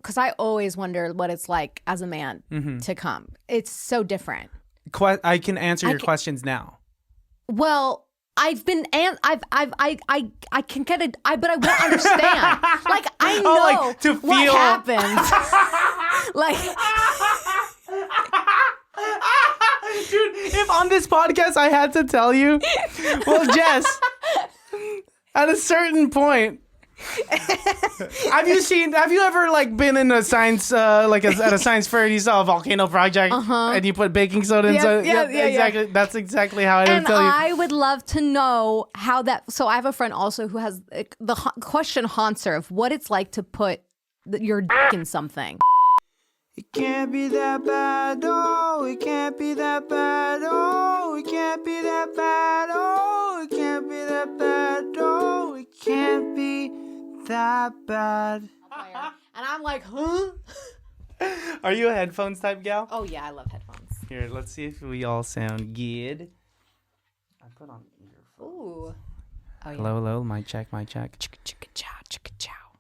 because I always wonder what it's like as a man to come. It's so different. I can answer your questions now. Well, I've been and I can get it, but I won't understand. Like I know to feel what happens. Like, dude, if on this podcast I had to tell you, well, Jess, at a certain point. Have you ever like been in a science at a science fair and you saw a volcano project and you put baking soda inside? Yeah, exactly. yeah. That's exactly how I would and tell you. I would love to know how that. So I have a friend also who has the question haunts her of what it's like to put your dick in something. It can't be that bad, oh, it can't be that bad, oh, it can't be that bad, oh, it can't be that bad, oh, it can't be that bad. And I'm like, huh? Are you a headphones type gal? Oh yeah, I love headphones. Here, let's see if we all sound good. I put on earphones. Ooh. Oh, yeah. Hello, mic check. Chow.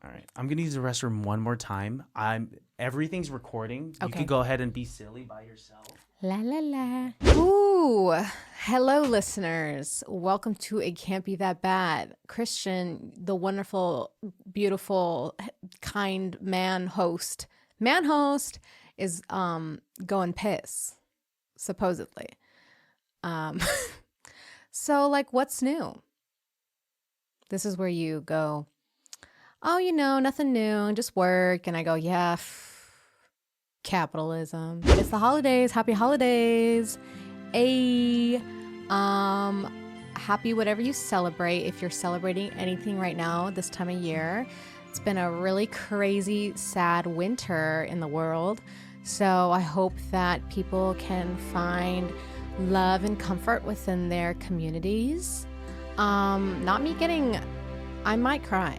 All right, I'm gonna use the restroom one more time. Everything's recording. You Okay. can go ahead and be silly by yourself. La la la. Ooh. Hello, listeners. Welcome to It Can't Be That Bad. Christian, the wonderful, beautiful, kind host, is going piss, supposedly. So, like, what's new? This is where you go, oh, nothing new, just work. And I go, yeah, capitalism. It's the holidays. Happy holidays. Happy whatever you celebrate. If you're celebrating anything right now, this time of year, it's been a really crazy, sad winter in the world. So I hope that people can find love and comfort within their communities. Not me getting, I might cry.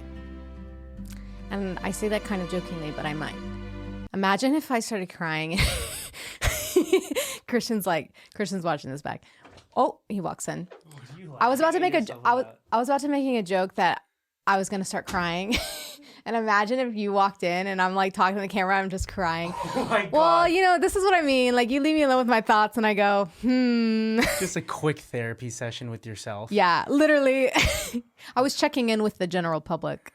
And I say that kind of jokingly, but I might. Imagine if I started crying. Christian's watching this back. Oh, he walks in. I was about to make making a joke that I was going to start crying. And imagine if you walked in and I'm like talking to the camera, I'm just crying. Oh my God. Well, this is what I mean. Like you leave me alone with my thoughts and I go, Just a quick therapy session with yourself. Yeah, literally. I was checking in with the general public.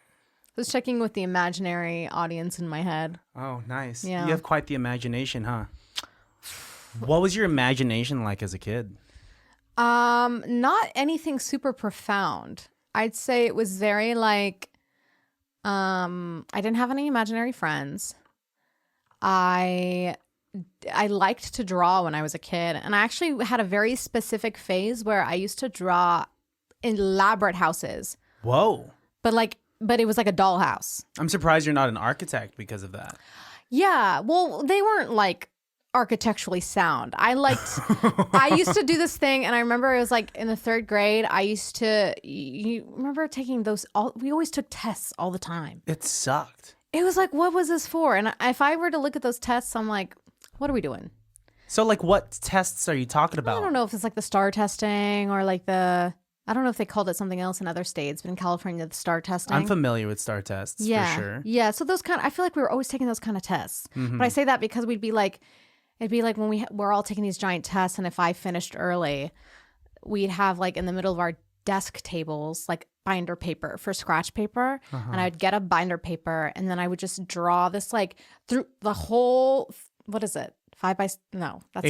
I was checking with the imaginary audience in my head. Oh, nice. Yeah. You have quite the imagination, huh? What was your imagination like as a kid? Not anything super profound. I'd say it was very like, I didn't have any imaginary friends. I liked to draw when I was a kid, and I actually had a very specific phase where I used to draw elaborate houses. Whoa. But it was like a dollhouse. I'm surprised you're not an architect because of that. Yeah, well, they weren't like architecturally sound. I used to do this thing, and I remember it was like in the third grade. You remember taking we always took tests all the time. It sucked. It was like, what was this for? And if I were to look at those tests, I'm like, what are we doing? So like what tests are you talking about? I don't know if it's like the STAR testing or like I don't know if they called it something else in other states, but in California, the STAR testing. I'm familiar with STAR tests, for sure. Yeah, so I feel like we were always taking those kind of tests. Mm-hmm. But I say that because it'd be like when we're all taking these giant tests, and if I finished early, we'd have like in the middle of our desk tables, like binder paper for scratch paper. And I'd get a binder paper, and then I would just draw this like through the whole, what is it? 8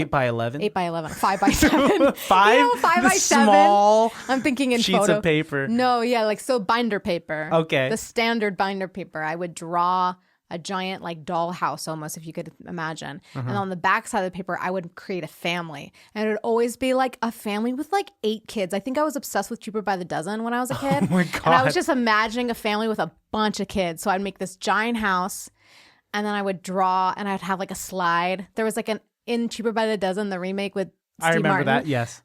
by 11. 8 by 11. 5 by 7. 5 5 by 7. Small. I'm thinking in sheets photo. of paper. No, yeah, like so binder paper. Okay. The standard binder paper. I would draw a giant like dollhouse almost, if you could imagine. And on the back side of the paper, I would create a family. And it would always be like a family with like 8 kids. I think I was obsessed with Cheaper by the Dozen when I was a kid. Oh my God. And I was just imagining a family with a bunch of kids. So I'd make this giant house, and then I would draw, and I'd have like a slide. There was like in Cheaper by the Dozen, the remake with Steve I remember Martin, that, yes.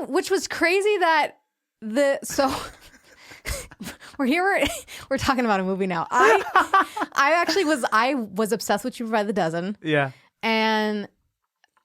Which was crazy that we're talking about a movie now. I was obsessed with Cheaper by the Dozen. Yeah. And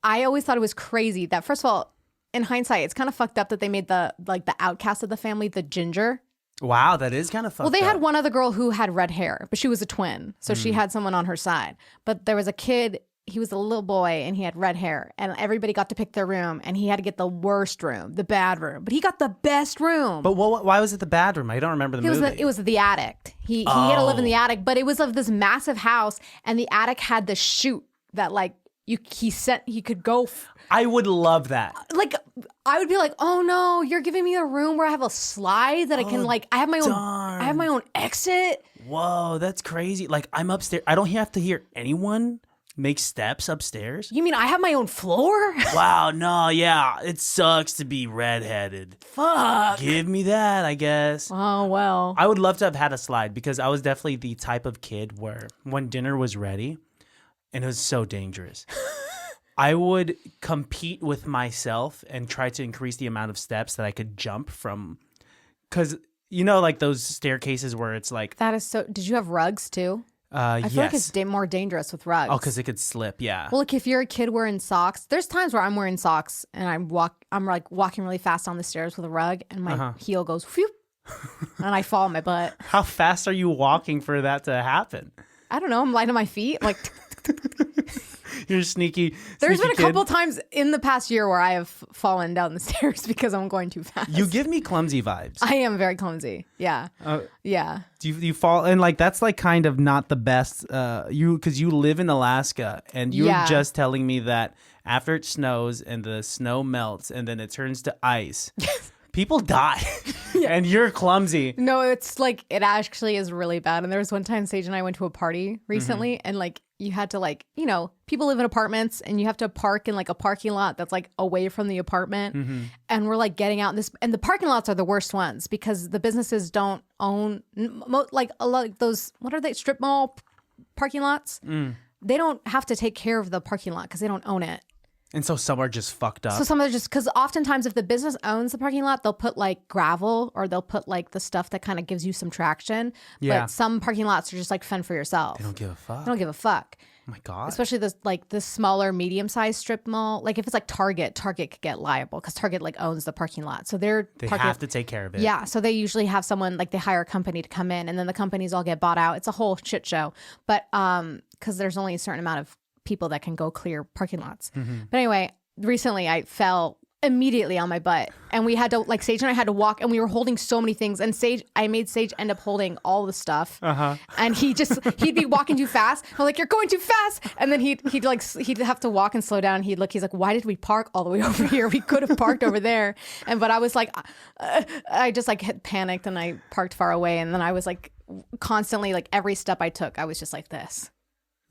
I always thought it was crazy that, first of all, in hindsight, it's kind of fucked up that they made the outcast of the family the ginger. Wow, that is kind of fucked Well, they up. had one other girl who had red hair, but she was a twin. So she had someone on her side. But there was a kid, he was a little boy and he had red hair. And everybody got to pick their room and he had to get the worst room, the bad room. But he got the best room. But why was it the bad room? I don't remember the movie. It was the attic. He had to live in the attic, but it was of this massive house. And the attic had the chute that like he could go. I would love that. Like, I would be like, oh no, you're giving me a room where I have a slide that I can like, I have my own exit. Whoa, that's crazy. Like, I'm upstairs. I don't have to hear anyone make steps upstairs. You mean I have my own floor? Wow, no, yeah. It sucks to be redheaded. Fuck. Give me that, I guess. Oh, well. I would love to have had a slide because I was definitely the type of kid where when dinner was ready, and it was so dangerous, I would compete with myself and try to increase the amount of steps that I could jump from. Because, you know, like those staircases where it's like... That is so... Did you have rugs too? I feel like it's more dangerous with rugs. Oh, because it could slip, yeah. Well, like if you're a kid wearing socks, there's times where I'm wearing socks and I'm like walking really fast down the stairs with a rug and my heel goes whew, and I fall on my butt. How fast are you walking for that to happen? I don't know. I'm light on my feet. Like... You're sneaky. There's been a kid. couple times in the past year where I have fallen down the stairs because I'm going too fast. You give me clumsy vibes. I am very clumsy. Yeah. Yeah. Do you fall and like that's like kind of not the best because you live in Alaska and you were just telling me that after it snows and the snow melts and then it turns to ice. People die and you're clumsy. No, it's like it actually is really bad. And there was one time Sage and I went to a party recently and like you had to like, you know, people live in apartments and you have to park in like a parking lot that's like away from the apartment. And we're like getting out in this, and the parking lots are the worst ones because the businesses don't own like a lot of those, what are they, strip mall parking lots? They don't have to take care of the parking lot because they don't own it. And so some are just fucked up. So some are just, because oftentimes if the business owns the parking lot, they'll put like gravel or they'll put like the stuff that kind of gives you some traction. Yeah. But some parking lots are just like fend for yourself. They don't give a fuck. They don't give a fuck. Oh my God. Especially the smaller, medium-sized strip mall. Like if it's like Target could get liable because Target like owns the parking lot. So they have to take care of it. Yeah. So they usually have someone, like they hire a company to come in and then the companies all get bought out. It's a whole shit show. But because there's only a certain amount of people that can go clear parking lots. But anyway, recently I fell immediately on my butt and we had to like Sage and I had to walk and we were holding so many things and I made Sage end up holding all the stuff and he'd be walking too fast. I'm like, you're going too fast, and then he'd have to walk and slow down. He's like, why did we park all the way over here? We could have parked over there. But I was like, I just like had panicked and I parked far away, and then I was like constantly like every step I took I was just like this.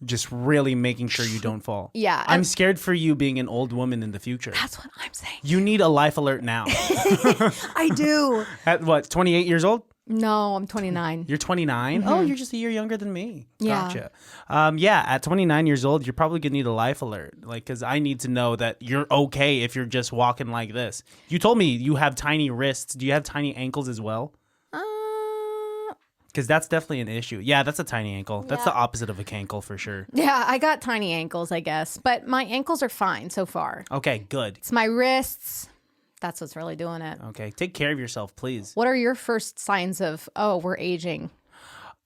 Just really making sure you don't fall. Yeah. I'm scared for you being an old woman in the future. That's what I'm saying. You need a life alert now. I do. At what, 28 years old? No, I'm 29. You're 29? Oh, you're just a year younger than me. Yeah. Gotcha. Yeah, at 29 years old, you're probably going to need a life alert. Like, because I need to know that you're okay if you're just walking like this. You told me you have tiny wrists. Do you have tiny ankles as well? Because that's definitely an issue. Yeah, that's a tiny ankle. That's the opposite of a cankle for sure. Yeah, I got tiny ankles, I guess. But my ankles are fine so far. Okay, good. It's my wrists. That's what's really doing it. Okay, take care of yourself, please. What are your first signs of, we're aging?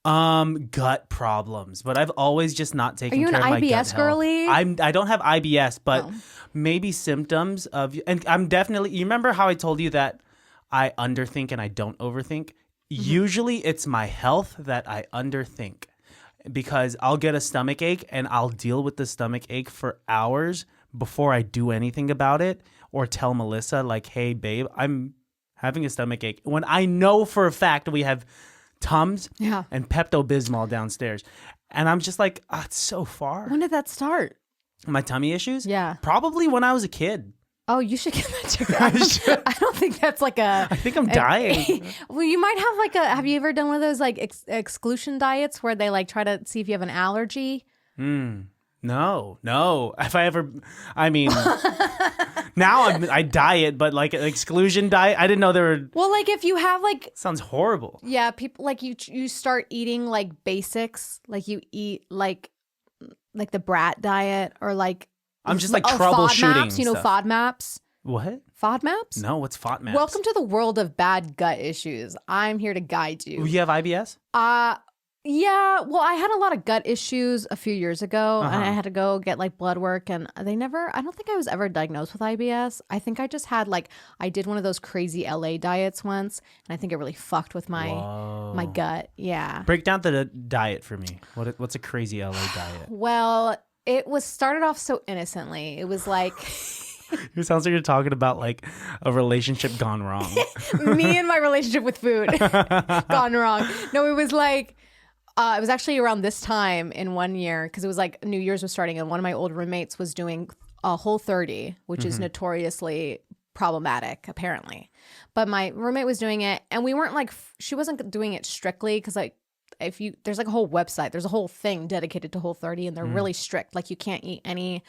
Gut problems. But I've always just not taken care of my gut health. Are you an IBS girly? I don't have IBS, but maybe symptoms of... And I'm definitely... You remember how I told you that I underthink and I don't overthink? Usually it's my health that I underthink because I'll get a stomach ache and I'll deal with the stomach ache for hours before I do anything about it or tell Melissa like, hey, babe, I'm having a stomach ache. When I know for a fact we have Tums and Pepto-Bismol downstairs. And I'm just like, it's so far. When did that start? My tummy issues? Yeah. Probably when I was a kid. Oh, you should get that checked out. I don't think that's like a... I think I'm dying. Well, you might have like have you ever done one of those like exclusion diets where they like try to see if you have an allergy? No. If I ever... I mean, now I diet, but like an exclusion diet, I didn't know there were... Well, like if you have like... Sounds horrible. Yeah, people like you start eating like basics, like you eat like the brat diet or like... I'm just like troubleshooting FODMAPs, you know, stuff. FODMAPs? What? FODMAPs? No, what's FODMAPs? Welcome to the world of bad gut issues. I'm here to guide you. You have IBS? Yeah. Well, I had a lot of gut issues a few years ago, and I had to go get like blood work, and I don't think I was ever diagnosed with IBS. I think I just had I did one of those crazy LA diets once, and I think it really fucked with my gut. Yeah. Break down the diet for me. What's a crazy LA diet? Well, it was started off so innocently. It was like... It sounds like you're talking about like a relationship gone wrong. Me and my relationship with food gone wrong. No, it was like... it was actually around this time in one year because it was like New Year's was starting and one of my old roommates was doing a Whole30, which is notoriously problematic apparently. But my roommate was doing it and we weren't like, she wasn't doing it strictly because like there's like a whole website, there's a whole thing dedicated to Whole30 and they're really strict. Like you can't eat any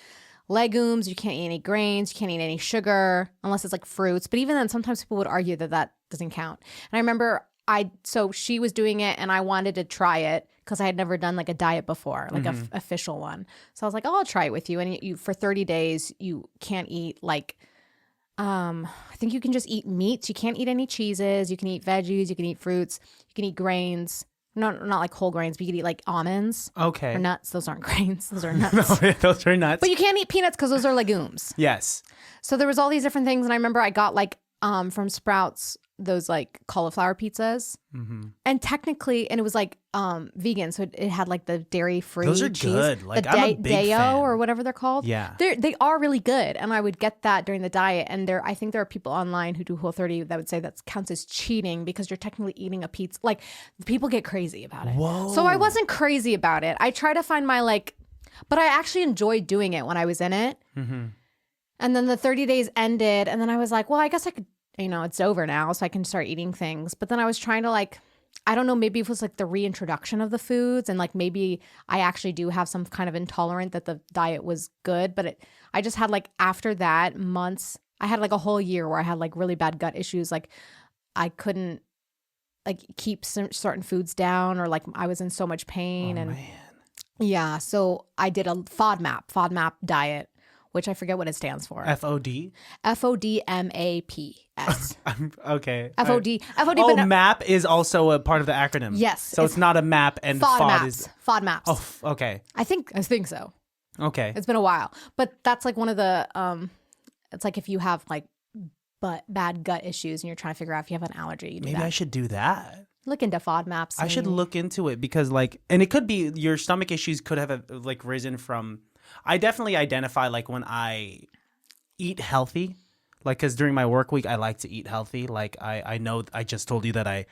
legumes, you can't eat any grains, you can't eat any sugar unless it's like fruits. But even then, sometimes people would argue that doesn't count. And I remember so she was doing it and I wanted to try it because I had never done like a diet before, like a official one. So I was like, oh, I'll try it with you. And you for 30 days, you can't eat like, I think you can just eat meats. You can't eat any cheeses. You can eat veggies. You can eat fruits. You can eat grains. Not like whole grains, but you can eat like almonds. Okay. Or nuts. Those aren't grains. Those are nuts. No, those are nuts. But you can't eat peanuts because those are legumes. Yes. So there was all these different things. And I remember I got like from Sprouts, those like cauliflower pizzas. And technically, and it was like vegan. So it had like the dairy-free Those are cheese. good. Like the I'm a big fan. or whatever they're called. Yeah. They are really good. And I would get that during the diet. And I think there are people online who do Whole30 that would say that counts as cheating because you're technically eating a pizza. Like people get crazy about it. Whoa. So I wasn't crazy about it. I try to find my but I actually enjoyed doing it when I was in it. And then the 30 days ended. And then I was like, well, I guess I could, it's over now. So I can start eating things. But then I was trying to I don't know, maybe it was like the reintroduction of the foods and like maybe I actually do have some kind of intolerant that the diet was good. But I just had after that months, I had like a whole year where I had like really bad gut issues. Like I couldn't keep certain foods down or like I was in so much pain. Oh, and man. Yeah, so I did a FODMAP diet, which I forget what it stands for. FOD? FODMAPS. Okay. FOD. Oh, MAP is also a part of the acronym. Yes. So it's not a map and FOD is... FODMAPs. Oh, okay. I think so. Okay. It's been a while. But that's like one of the, it's like if you have bad gut issues and you're trying to figure out if you have an allergy. You do Maybe that. I should do that. Look into FODMAPs. I should look into it because and it could be your stomach issues could have risen from... I definitely identify when I eat healthy, because during my work week, I like to eat healthy. I know I just told you that I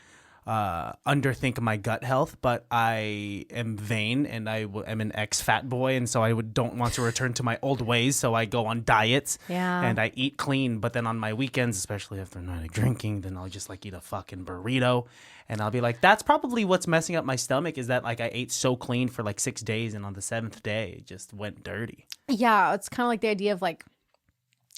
underthink my gut health, but I am vain and am an ex-fat boy. And so I don't want to return to my old ways. So I go on diets and I eat clean. But then on my weekends, especially after a night of drinking, then I'll just eat a fucking burrito. And I'll be like, that's probably what's messing up my stomach is that I ate so clean for 6 days. And on the 7th day, it just went dirty. Yeah. It's kind of like the idea of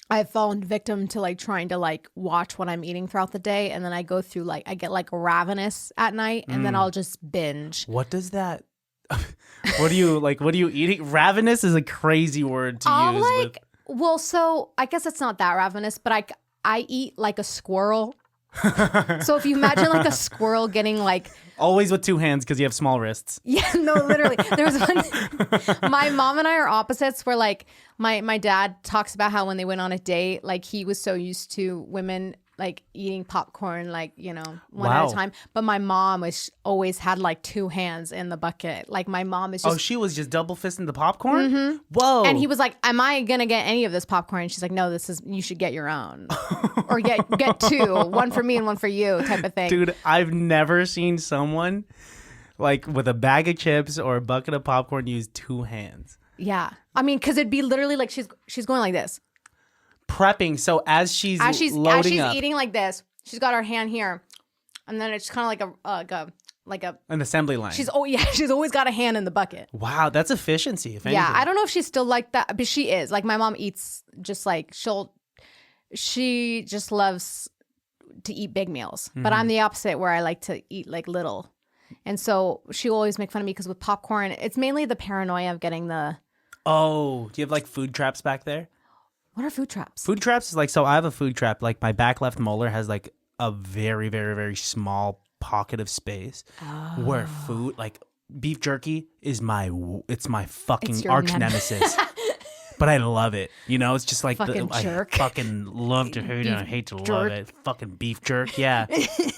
I've fallen victim to trying to watch what I'm eating throughout the day. And then I go through I get ravenous at night and then I'll just binge. What does that... what are you eating? Ravenous is a crazy word to use. Well, so I guess it's not that ravenous, but I eat like a squirrel. So if you imagine a squirrel getting always with 2 hands because you have small wrists. Yeah, no, literally. There was one. My mom and I are opposites. Where my dad talks about how when they went on a date, he was so used to women eating popcorn, one at a time. But my mom always had 2 hands in the bucket. My mom is just... Oh, she was just double fisting the popcorn? Mm-hmm. Whoa. And he was like, am I going to get any of this popcorn? And she's like, no, you should get your own. Or get 2, one for me and one for you type of thing. Dude, I've never seen someone with a bag of chips or a bucket of popcorn use 2 hands. Yeah. I mean, because it'd be literally she's going like this. Prepping, so as she's loading as she's up, eating like this, she's got her hand here, and then it's kind of like an assembly line. She's always got a hand in the bucket. Wow, that's efficiency. If anything. Yeah, I don't know if she's still like that, but she is. My mom eats just she just loves to eat big meals, but I'm the opposite where I like to eat little, and so she'll always make fun of me because with popcorn, it's mainly the paranoia of getting the. Oh, do you have food traps back there? What are food traps? Food traps is like, so I have a food trap. Like my back left molar has like a very, very, very small pocket of space where food, like beef jerky is it's my fucking arch nemesis. But I love it. You know, it's just like fucking jerk. I fucking love to hate it. I hate to love it. Fucking beef jerk. Yeah.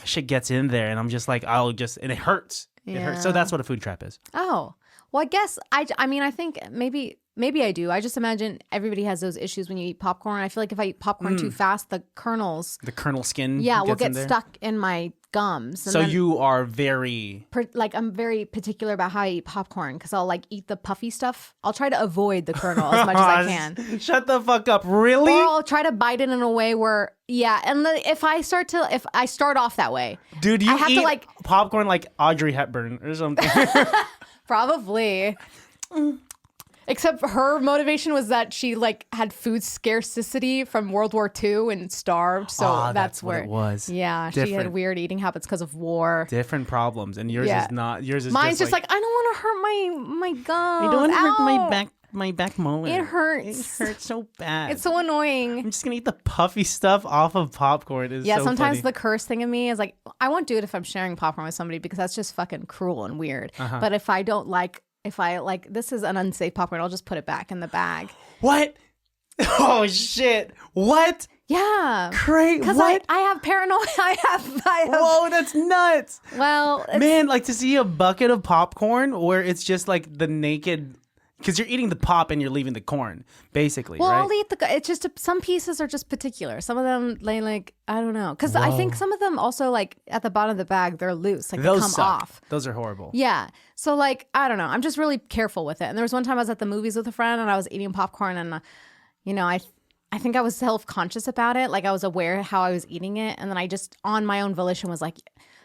Shit gets in there and I'm just like, and it hurts. It hurts. So that's what a food trap is. Oh, well, I guess I mean, I think maybe I do. I just imagine everybody has those issues when you eat popcorn. I feel like if I eat popcorn too fast, the kernel skin will get stuck in my gums. And so you are very... I'm very particular about how I eat popcorn because I'll like eat the puffy stuff. I'll try to avoid the kernel as much as I can. Shut the fuck up. Really? Or I'll try to bite it in a way where, and if I start off that way. Dude, you eat popcorn like Audrey Hepburn or something. Probably. Except her motivation was that she like had food scarcity from World War II and starved. So that's where what it was. Yeah, different. She had weird eating habits because of war. Different problems, and yours is not. Yours is mine's just like I don't want to hurt my gums. I don't want to hurt my back molar. It hurts. It hurts so bad. It's so annoying. I'm just gonna eat the puffy stuff off of popcorn. Sometimes funny. the curse thing in me is like I won't do it if I'm sharing popcorn with somebody because that's just fucking cruel and weird. But if I this is an unsafe popcorn, I'll just put it back in the bag. What? Oh shit! What? Yeah. Crazy. Because I have paranoia. I have. Whoa, that's nuts. Well, man, like to see a bucket of popcorn where it's just like the naked. Because you're eating the pop and you're leaving the corn, basically. Well, right? I'll eat it's just some pieces are just particular. Some of them, like I don't know, because I think some of them also like at the bottom of the bag they're loose, like those they come suck. off. Those are horrible. Yeah, so like I don't know. I'm just really careful with it. And there was one time I was at the movies with a friend and I was eating popcorn and, I think I was self-conscious about it. Like I was aware how I was eating it, and then I just on my own volition was like.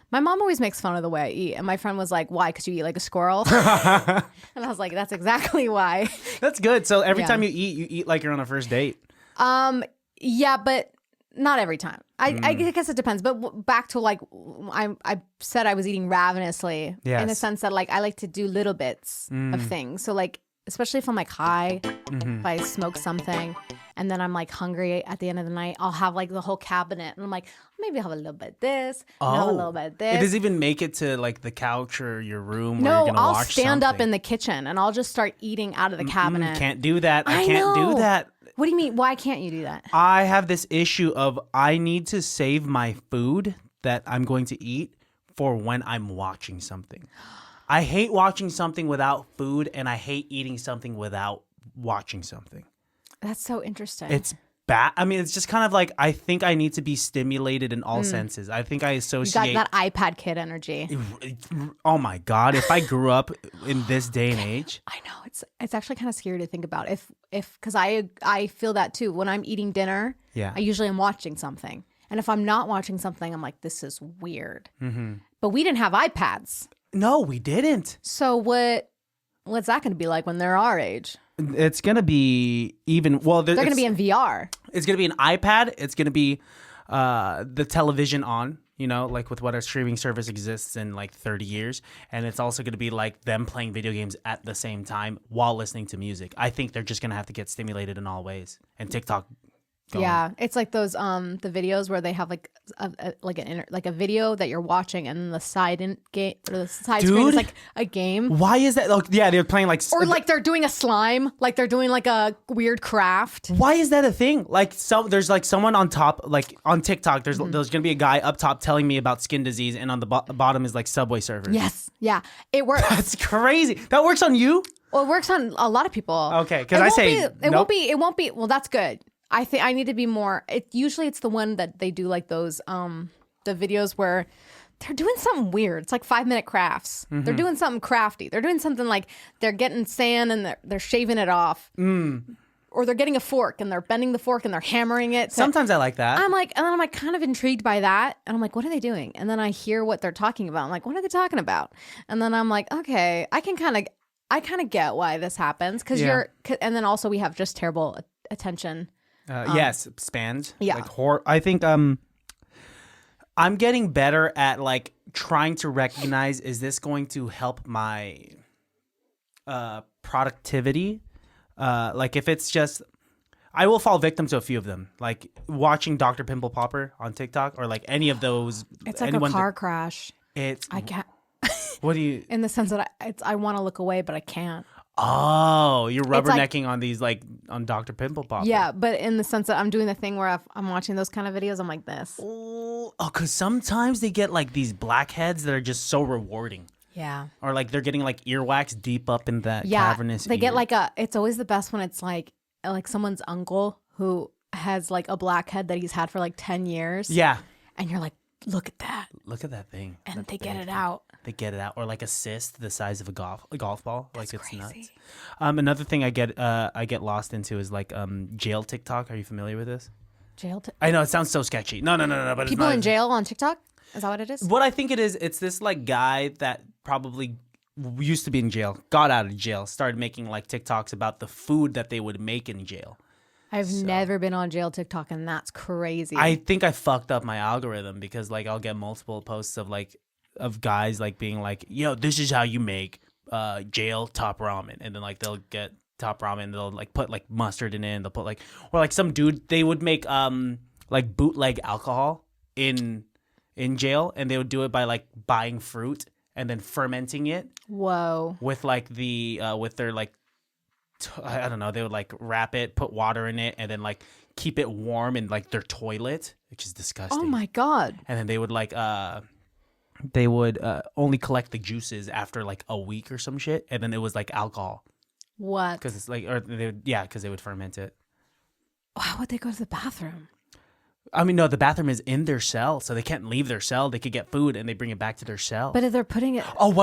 My mom always makes fun of the way I eat. And my friend was like, why? Because you eat like a squirrel? And I was like, that's exactly why. That's good. So every time you eat like you're on a first date. Yeah, but not every time. I guess it depends. But back to like, I said I was eating ravenously in the sense that like I like to do little bits of things. So like, especially if I'm like high, if I smoke something and then I'm like hungry at the end of the night, I'll have like the whole cabinet and I'm like, maybe I'll have a little bit of this, have a little bit of this. It doesn't even make it to like the couch or your room no, where you're gonna I'll watch stand something. up in the kitchen and I'll just start eating out of the cabinet. Can't do that. I can't do that. What do you mean? Why can't you do that? I have this issue of I need to save my food that I'm going to eat for when I'm watching something. I hate watching something without food, and I hate eating something without watching something. That's so interesting. It's bad. I mean, it's just kind of like I think I need to be stimulated in all senses. I think I associate... You got that iPad kid energy. Oh my God. If I grew up in this day and age... I know. It's actually kind of scary to think about. Because I feel that too. When I'm eating dinner, I usually am watching something. And if I'm not watching something, I'm like, this is weird. Mm-hmm. But we didn't have iPads. No, we didn't. So what's that going to be like when they're our age? It's going to be even... Well, they're going to be in VR. It's going to be an iPad. It's going to be the television on, like with what our streaming service exists in like 30 years. And it's also going to be like them playing video games at the same time while listening to music. I think they're just going to have to get stimulated in all ways. And TikTok... Yeah, it's like those the videos where they have like a video that you're watching and then the side screen is like a game. Why is that? They're playing like or like they're doing a slime, like they're doing like a weird craft. Why is that a thing? Like there's like someone on top, like on TikTok. There's gonna be a guy up top telling me about skin disease, and on the bottom is like Subway servers. Yes, yeah, it works. That's crazy. That works on you? Well, it works on a lot of people. Okay, because I say it won't be. Well, that's good. I think I need to be more. Usually it's the one that they do like those the videos where they're doing something weird. It's like 5-minute crafts. Mm-hmm. They're doing something crafty. They're doing something like they're getting sand and they're shaving it off. Or they're getting a fork and they're bending the fork and they're hammering it. Sometimes I like that. I'm like kind of intrigued by that. And I'm like, what are they doing? And then I hear what they're talking about. I'm like, what are they talking about? And then I'm like, okay, I kind of get why this happens because and then also we have just terrible attention. Yes, spans. Yeah. Like I think I'm getting better at like trying to recognize, is this going to help my productivity? Like if it's just I will fall victim to a few of them, like watching Dr. Pimple Popper on TikTok or like any of those. It's like a car crash. I can't. What do you? In the sense that I want to look away, but I can't. Oh, you're rubbernecking on these like on Dr. Pimple Popper. Yeah, but in the sense that I'm doing the thing where I'm watching those kind of videos, I'm like this. Oh, because sometimes they get like these blackheads that are just so rewarding. Yeah. Or like they're getting like earwax deep up in that cavernous they ear. get like it's always the best when it's like someone's uncle who has like a blackhead that he's had for like 10 years. Yeah. And you're like, look at that. Look at that thing. And they get it out. They get it out. Or like a cyst the size of a golf ball. That's like it's crazy. nuts. Another thing I get lost into is like jail TikTok. Are you familiar with this? I know it sounds so sketchy. No, but people it's not. in jail on TikTok? Is that what it is? What I think it is, it's this like guy that probably used to be in jail, got out of jail, started making like TikToks about the food that they would make in jail. I've never been on jail TikTok, and that's crazy. I think I fucked up my algorithm because like I'll get multiple posts of guys like being like, yo, this is how you make jail top ramen, and then like they'll get top ramen, they'll like put like mustard in it, and they'll put like, or like some dude, they would make like bootleg alcohol in jail, and they would do it by like buying fruit and then fermenting it. Whoa. With like the with their like I don't know, they would like wrap it, put water in it, and then like keep it warm in like their toilet, which is disgusting. Oh my God. And then they would like only collect the juices after like a week or some shit, and then it was like alcohol. What? Because it's like, because they would ferment it. How would they go to the bathroom? I mean, no, the bathroom is in their cell, so they can't leave their cell. They could get food and they bring it back to their cell. But if they're putting it... Oh,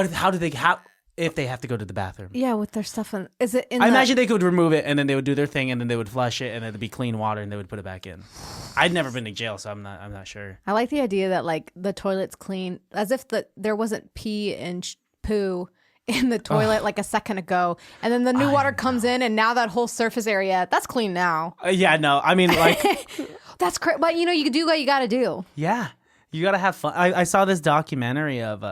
if they have to go to the bathroom? Yeah, with their stuff in... Is it in I imagine they could remove it, and then they would do their thing, and then they would flush it, and then it'd be clean water, and they would put it back in. I'd never been to jail, so I'm not sure. I like the idea that like the toilet's clean, as if there wasn't pee and poo in the toilet like a second ago, and then the new water comes in, and now that whole surface area, that's clean now. Yeah, no, I mean like... That's crazy. But you know, you do what you got to do. Yeah, you got to have fun. I saw this documentary of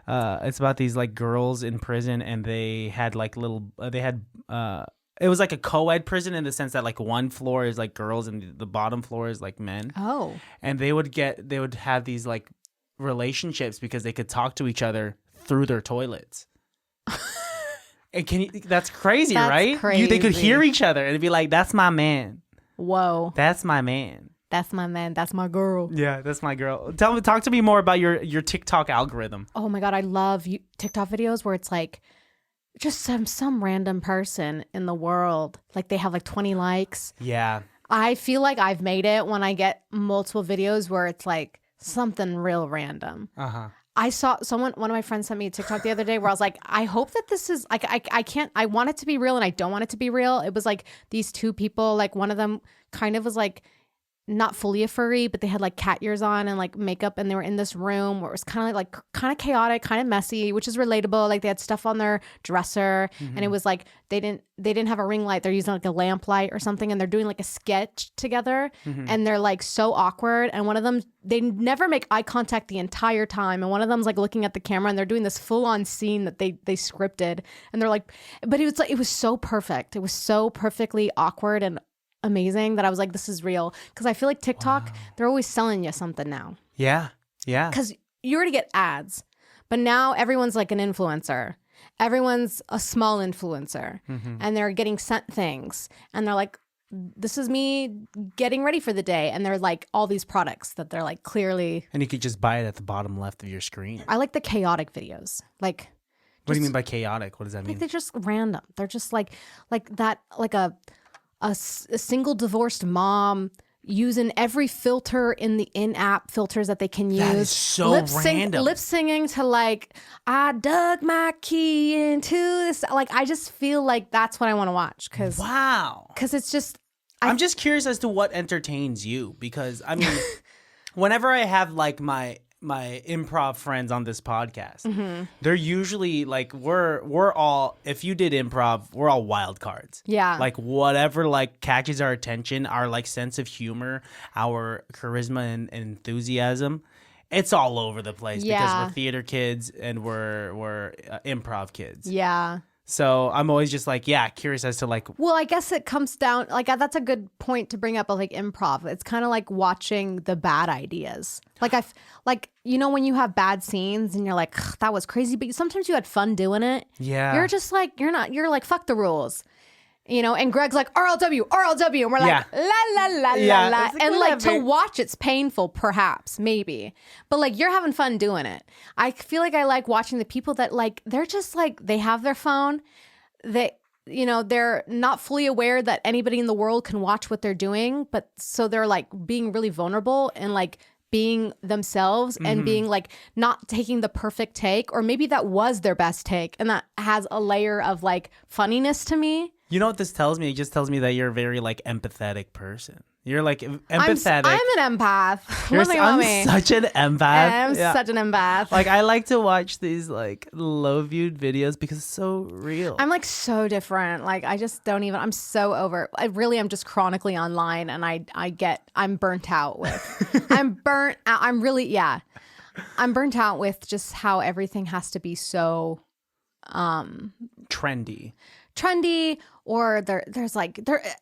it's about these like girls in prison, and they had like little it was like a co-ed prison in the sense that like one floor is like girls and the bottom floor is like men. Oh. And they would have these like relationships because they could talk to each other through their toilets. And that's crazy, that's Right? Crazy. They could hear each other and it'd be like, that's my man. Whoa. That's my man. That's my man. That's my girl. Yeah, that's my girl. Talk to me more about your TikTok algorithm. Oh my God, I love TikTok videos where it's like just some random person in the world. Like they have like 20 likes. Yeah. I feel like I've made it when I get multiple videos where it's like something real random. Uh-huh. I saw one of my friends sent me a TikTok the other day where I was like, I hope that this is like, I want it to be real and I don't want it to be real. It was like these two people, like one of them kind of was like not fully a furry, but they had like cat ears on and like makeup, and they were in this room where it was kind of chaotic, kind of messy, which is relatable. Like they had stuff on their dresser, and it was like they didn't have a ring light. They're using like a lamp light or something, and they're doing like a sketch together, and they're like so awkward. And one of them, they never make eye contact the entire time, and one of them's like looking at the camera, and they're doing this full on scene that they scripted, and they're like, but it was so perfect. It was so perfectly awkward and amazing that I was like, this is real. Because I feel like TikTok, they're always selling you something now. Yeah. Because you already get ads, but now everyone's like an influencer. Everyone's a small influencer, and they're getting sent things, and they're like, this is me getting ready for the day, and they're like all these products that they're like clearly. And you could just buy it at the bottom left of your screen. I like the chaotic videos. Like, what do you mean by chaotic? What does that mean? Like they're just random. They're just like that, like a single divorced mom using every filter in the in-app filters that they can use. That is so random. Lip singing to like, I dug my key into this. Like, I just feel like that's what I want to watch. Because it's just... I'm just curious as to what entertains you. Because, I mean, whenever I have like my improv friends on this podcast, they're usually like, we're all, if you did improv, we're all wild cards. Yeah. Like whatever like catches our attention, our like sense of humor, our charisma and enthusiasm, it's all over the place because we're theater kids and we're improv kids. Yeah. So I'm always just like, yeah, curious as to like. Well, I guess it comes down like that's a good point to bring up of like improv. It's kind of like watching the bad ideas. Like when you have bad scenes and you're like, that was crazy, but sometimes you had fun doing it. Yeah. You're just like you're like fuck the rules. And Greg's like RLW, and we're like la la la la la, and like to watch it's painful, perhaps, maybe, but like you're having fun doing it. I feel like I like watching the people that like they're just like they have their phone, they're not fully aware that anybody in the world can watch what they're doing, but so they're like being really vulnerable and like being themselves and being like not taking the perfect take, or maybe that was their best take, and that has a layer of like funniness to me. You know what this tells me? It just tells me that you're a very like empathetic person. You're like empathetic. I'm an empath. I'm such an empath. I'm such an empath. Like I like to watch these like low viewed videos because it's so real. I'm like so different. Like I just don't even. I'm so over. I really am just chronically online, and I'm burnt out with. I'm burnt out. I'm burnt out with just how everything has to be so trendy, or there's like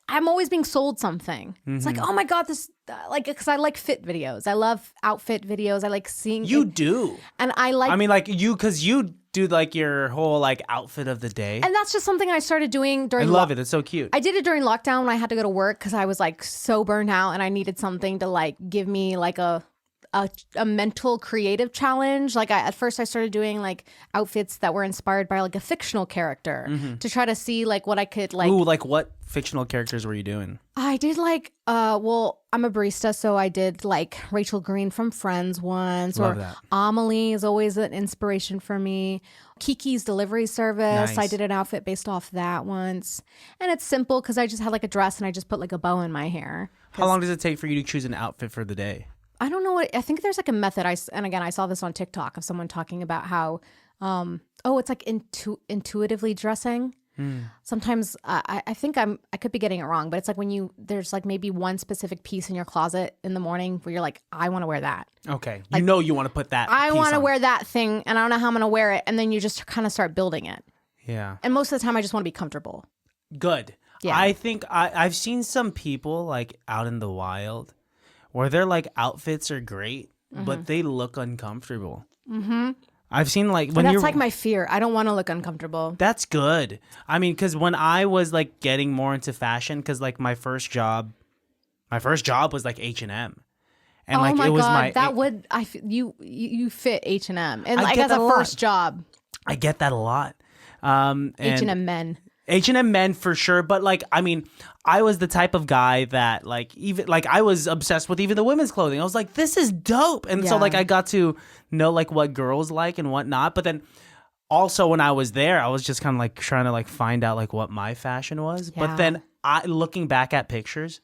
I'm always being sold something. It's like, oh my god, this like, because I like fit videos, I love outfit videos, I like seeing do, and I like, I mean, like because you do like your whole like outfit of the day, and that's just something I started doing during. I love it. It's so cute. I did it during lockdown when I had to go to work because I was like so burnt out, and I needed something to like give me like a mental creative challenge. Like at first I started doing like outfits that were inspired by like a fictional character to try to see like what I could like. Ooh, like what fictional characters were you doing? I did like well, I'm a barista, so I did like Rachel Green from Friends once. Love or that. Amelie is always an inspiration for me. Kiki's Delivery Service. Nice. I did an outfit based off that once. And it's simple because I just had like a dress and I just put like a bow in my hair. How long does it take for you to choose an outfit for the day? I don't know I think there's like a method. And again, I saw this on TikTok of someone talking about how, it's like intuitively dressing. Sometimes I think I could be getting it wrong, but it's like when there's like maybe one specific piece in your closet in the morning where you're like, I want to wear that. Okay. Like, you want to put that. I want to wear that thing and I don't know how I'm going to wear it. And then you just kind of start building it. Yeah. And most of the time I just want to be comfortable. Good. Yeah. I think I've seen some people like out in the wild where their like outfits are great, but they look uncomfortable. I've seen like when that's like my fear. I don't want to look uncomfortable. That's good. I mean, because when I was like getting more into fashion, because like my first job was like H&M. And oh like my it was God, you fit H&M and like as a first job. I get that a lot. H&M men. H&M men for sure, but like I mean, I was the type of guy that like even like I was obsessed with even the women's clothing. I was like, this is dope, and so like I got to know like what girls like and whatnot. But then also when I was there, I was just kind of like trying to like find out like what my fashion was. Yeah. But then looking back at pictures,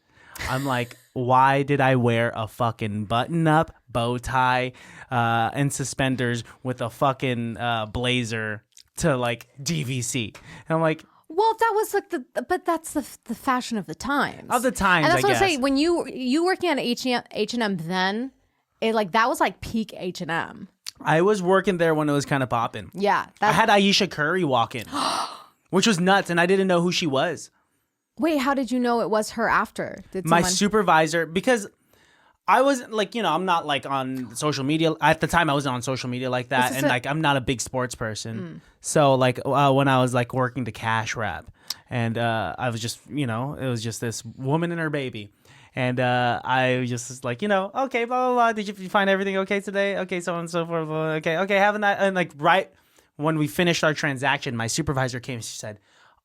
I'm like, why did I wear a fucking button-up, bow tie, and suspenders with a fucking blazer to like DVC? And I'm like. Well, that was like but that's the fashion of the times. Of the times, and that's I what guess. I'm saying. When you working at H&M then, it like that was like peak H&M. I was working there when it was kind of popping. Yeah, I had Ayesha Curry walk in, which was nuts, and I didn't know who she was. Wait, how did you know it was her after? My supervisor, because I wasn't like, I'm not like on social media. At the time, I wasn't on social media like that. And like, I'm not a big sports person. So like when I was like working the cash wrap and I was just, it was just this woman and her baby. And I was just like, okay, blah, blah, blah. Did you find everything okay today? Okay, so on and so forth. Blah, blah. Okay, have a night. And like right when we finished our transaction, my supervisor came and she said,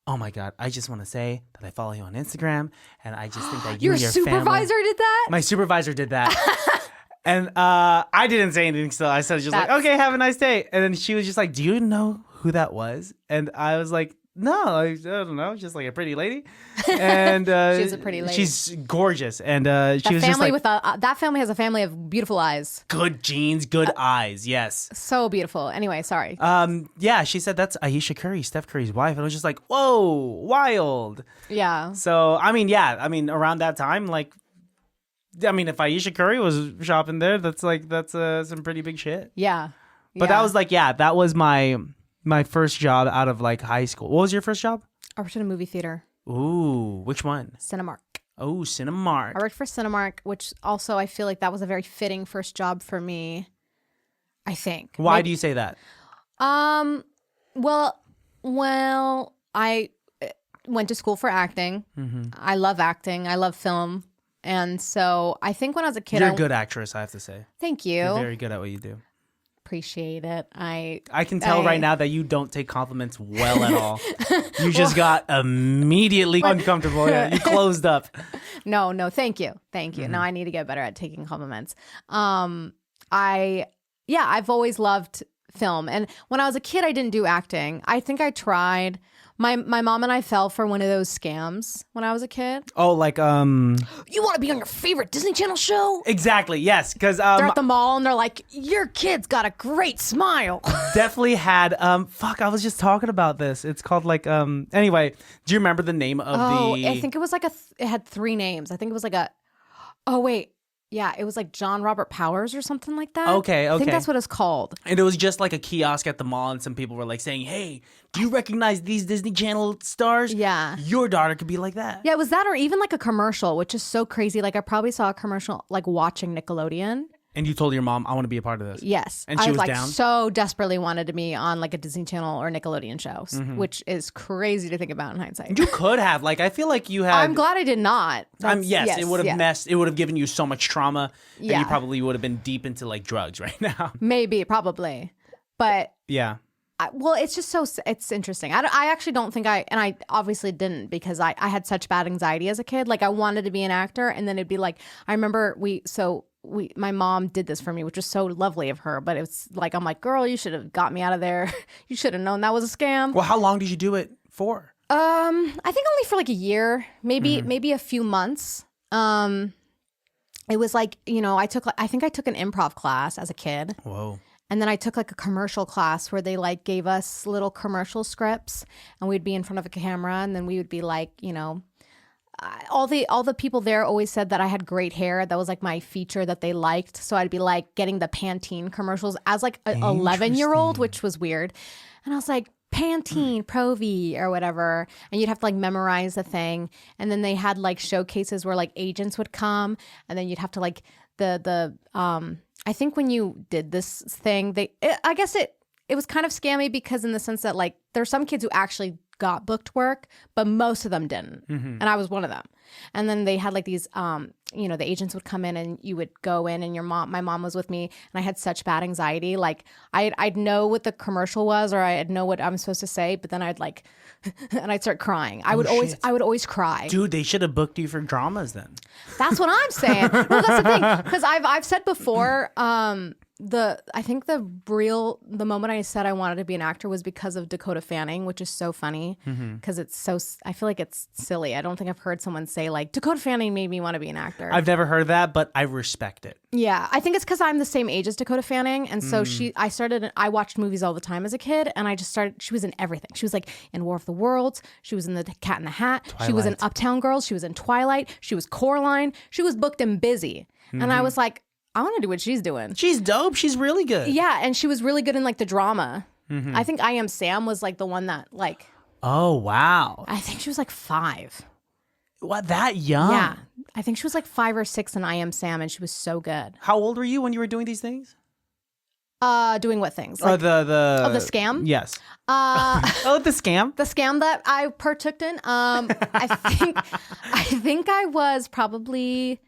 oh my God, I just want to say that I follow you on Instagram and I just think that you and your supervisor did that? My supervisor did that. And I didn't say anything, so I said just like, okay, have a nice day. And then she was just like, do you know who that was? And I was like, no, I don't know, just like a pretty lady. And she's a pretty lady. She's gorgeous. And she was just like, that family has a family of beautiful eyes. Good genes, good eyes, yes. So beautiful. Anyway, sorry. Yeah, she said that's Ayesha Curry, Steph Curry's wife. And I was just like, whoa, wild. Yeah. So, around that time, like, if Ayesha Curry was shopping there, that's some pretty big shit. Yeah. But that was like, that was my my first job out of like high school. What was your first job? I worked in a movie theater. Ooh, which one? Cinemark. Oh, Cinemark. I worked for Cinemark, which also I feel like that was a very fitting first job for me. I think. Why do you say that? Well, I went to school for acting. Mm-hmm. I love acting. I love film. And so I think when I was a kid, You're a good actress, I have to say. Thank you. You're very good at what you do. Appreciate it. I can tell right now that you don't take compliments well at all. You just got immediately uncomfortable. Yeah, you closed up. No, thank you. Mm-hmm. No, I need to get better at taking compliments. I've always loved film. And when I was a kid, I didn't do acting. I think I tried. My mom and I fell for one of those scams when I was a kid. Oh, like You want to be on your favorite Disney Channel show? Exactly. Yes, because they're at the mall and they're like, your kid's got a great smile. Definitely had I was just talking about this. It's called like anyway, do you remember the name of the I think it was like it had 3 names. I think it was like it was like John Robert Powers or something like that. Okay. I think that's what it's called. And it was just like a kiosk at the mall, and some people were like saying, "Hey, do you recognize these Disney Channel stars? Yeah. Your daughter could be like that." Yeah, it was that, or even like a commercial, which is so crazy. Like I probably saw a commercial like watching Nickelodeon. And you told your mom, "I want to be a part of this." Yes. And she was like down? so desperately wanted to be on like a Disney Channel or Nickelodeon show, which is crazy to think about in hindsight. You could have. Like, I feel like you had. I'm glad I did not. Yes, it would have messed. It would have given you so much trauma. Yeah. And you probably would have been deep into like drugs right now. Maybe, probably. But yeah. It's just it's interesting. I actually don't think and I obviously didn't because I had such bad anxiety as a kid. Like I wanted to be an actor, and then it'd be like, I remember my mom did this for me, which was so lovely of her, but it's like, I'm like, girl, you should have got me out of there. You should have known that was a scam. Well, how long did you do it for? I think only for like a year, maybe a few months. It was like, I think I took an improv class as a kid. Whoa. And then I took like a commercial class where they like gave us little commercial scripts, and we'd be in front of a camera, and then we would be like, all the people there always said that I had great hair. That was like my feature that they liked. So I'd be like getting the Pantene commercials as like an 11-year-old, which was weird. And I was like, Pantene, Pro-V or whatever. And you'd have to like memorize the thing. And then they had like showcases where like agents would come, and then you'd have to like I think when you did this thing, I guess it was kind of scammy because in the sense that like there's some kids who actually got booked work, but most of them didn't. Mm-hmm. And I was one of them. And then they had like these, the agents would come in and you would go in, and my mom was with me, and I had such bad anxiety. Like I'd know what the commercial was, or I'd know what I'm supposed to say, but then I'd like, and I'd start crying. I would always cry. Dude, they should have booked you for dramas then. That's what I'm saying. No, that's the thing. Because I've said before, I think the moment I said I wanted to be an actor was because of Dakota Fanning, which is so funny because it's so, I feel like it's silly. I don't think I've heard someone say like Dakota Fanning made me want to be an actor. I've never heard that, but I respect it. Yeah, I think it's because I'm the same age as Dakota Fanning, and so I watched movies all the time as a kid, and I just started. She was in everything. She was like in War of the Worlds. She was in the Cat in the Hat. Twilight. She was in Uptown Girls. She was in Twilight. She was Coraline. She was booked and busy, and I was like, I want to do what she's doing. She's dope. She's really good. Yeah, and she was really good in like the drama. I think I Am Sam was like the one that like. Oh wow! I think she was like 5. What, that young? Yeah, I think she was like 5 or 6 in I Am Sam, and she was so good. How old were you when you were doing these things? Doing what things? Like, the the scam? Yes. The scam? The scam that I partook in. I think I was probably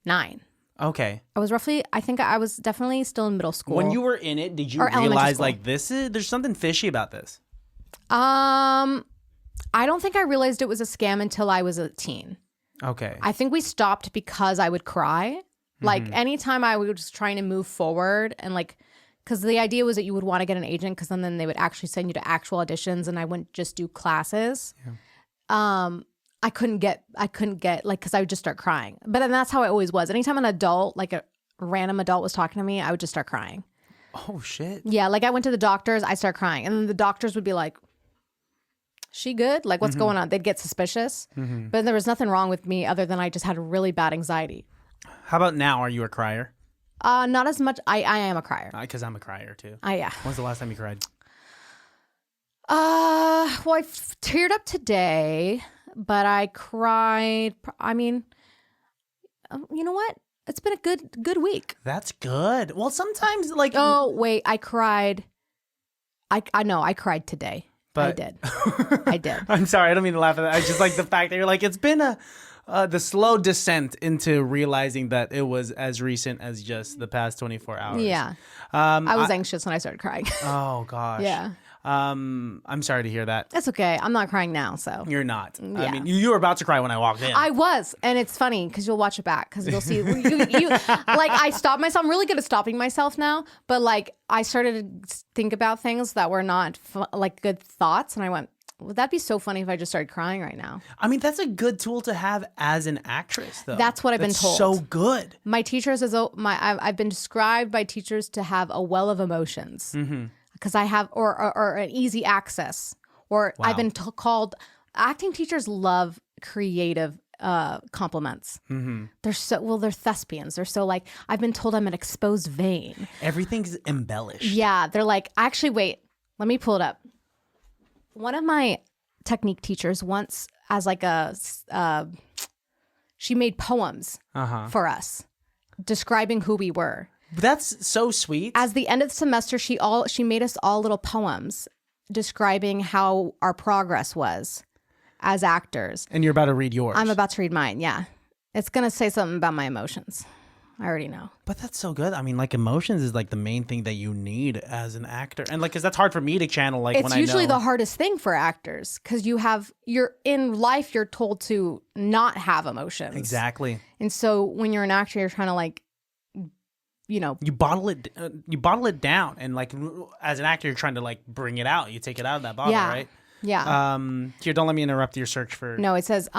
9. Okay. I think I was definitely still in middle school. When you were in it, did you realize like there's something fishy about this? I don't think I realized it was a scam until I was a teen. Okay. I think we stopped because I would cry. Like anytime I was trying to move forward, and like, because the idea was that you would want to get an agent, because then they would actually send you to actual auditions, and I wouldn't just do classes. Yeah. I couldn't get like, because I would just start crying. But then that's how it always was. Anytime an adult, like a random adult was talking to me, I would just start crying. Oh shit. Yeah, like I went to the doctors, I start crying, and then the doctors would be like, she good? Like, what's going on? They'd get suspicious. But there was nothing wrong with me other than I just had really bad anxiety. How about now? Are you a crier? Not as much. I am a crier. Because I'm a crier too. Yeah. When's the last time you cried? Well, I teared up today, but I cried. I mean, you know what? It's been a good week. That's good. Well, sometimes like Oh, wait, I cried. I know I cried today. But I did. I'm sorry, I don't mean to laugh at that. I just like the fact that you're like, it's been the slow descent into realizing that it was as recent as just the past 24 hours. Yeah. I was anxious when I started crying. Oh gosh. Yeah. I'm sorry to hear that. That's okay. I'm not crying now, so. You're not. Yeah. I mean, you were about to cry when I walked in. I was, and it's funny because you'll watch it back because you'll see. You like I stopped myself. I'm really good at stopping myself now, but like I started to think about things that were not like good thoughts, and I went, "Would that be so funny if I just started crying right now?" I mean, that's a good tool to have as an actress, though. That's what I've been told. So good. My teachers I've been described by teachers to have a well of emotions. Because I have, or an easy access, or Wow. I've been called. Acting teachers love creative compliments. They're they're thespians. They're so like, I've been told I'm an exposed vein. Everything's embellished. Yeah, they're like, actually, wait, let me pull it up. One of my technique teachers once, as like she made poems for us, describing who we were. That's so sweet. As the end of the semester, she made us all little poems describing how our progress was as actors. And you're about to read yours. I'm about to read mine, yeah. It's going to say something about my emotions. I already know. But that's so good. I mean, like, emotions is like the main thing that you need as an actor. And like, because that's hard for me to channel. Like, it's usually the hardest thing for actors because you're in life, you're told to not have emotions. Exactly. And so when you're an actor, you're trying to like, you bottle it down, and like as an actor, you're trying to like bring it out. You take it out of that bottle, right? Yeah. Here, don't let me interrupt your search for. No, it says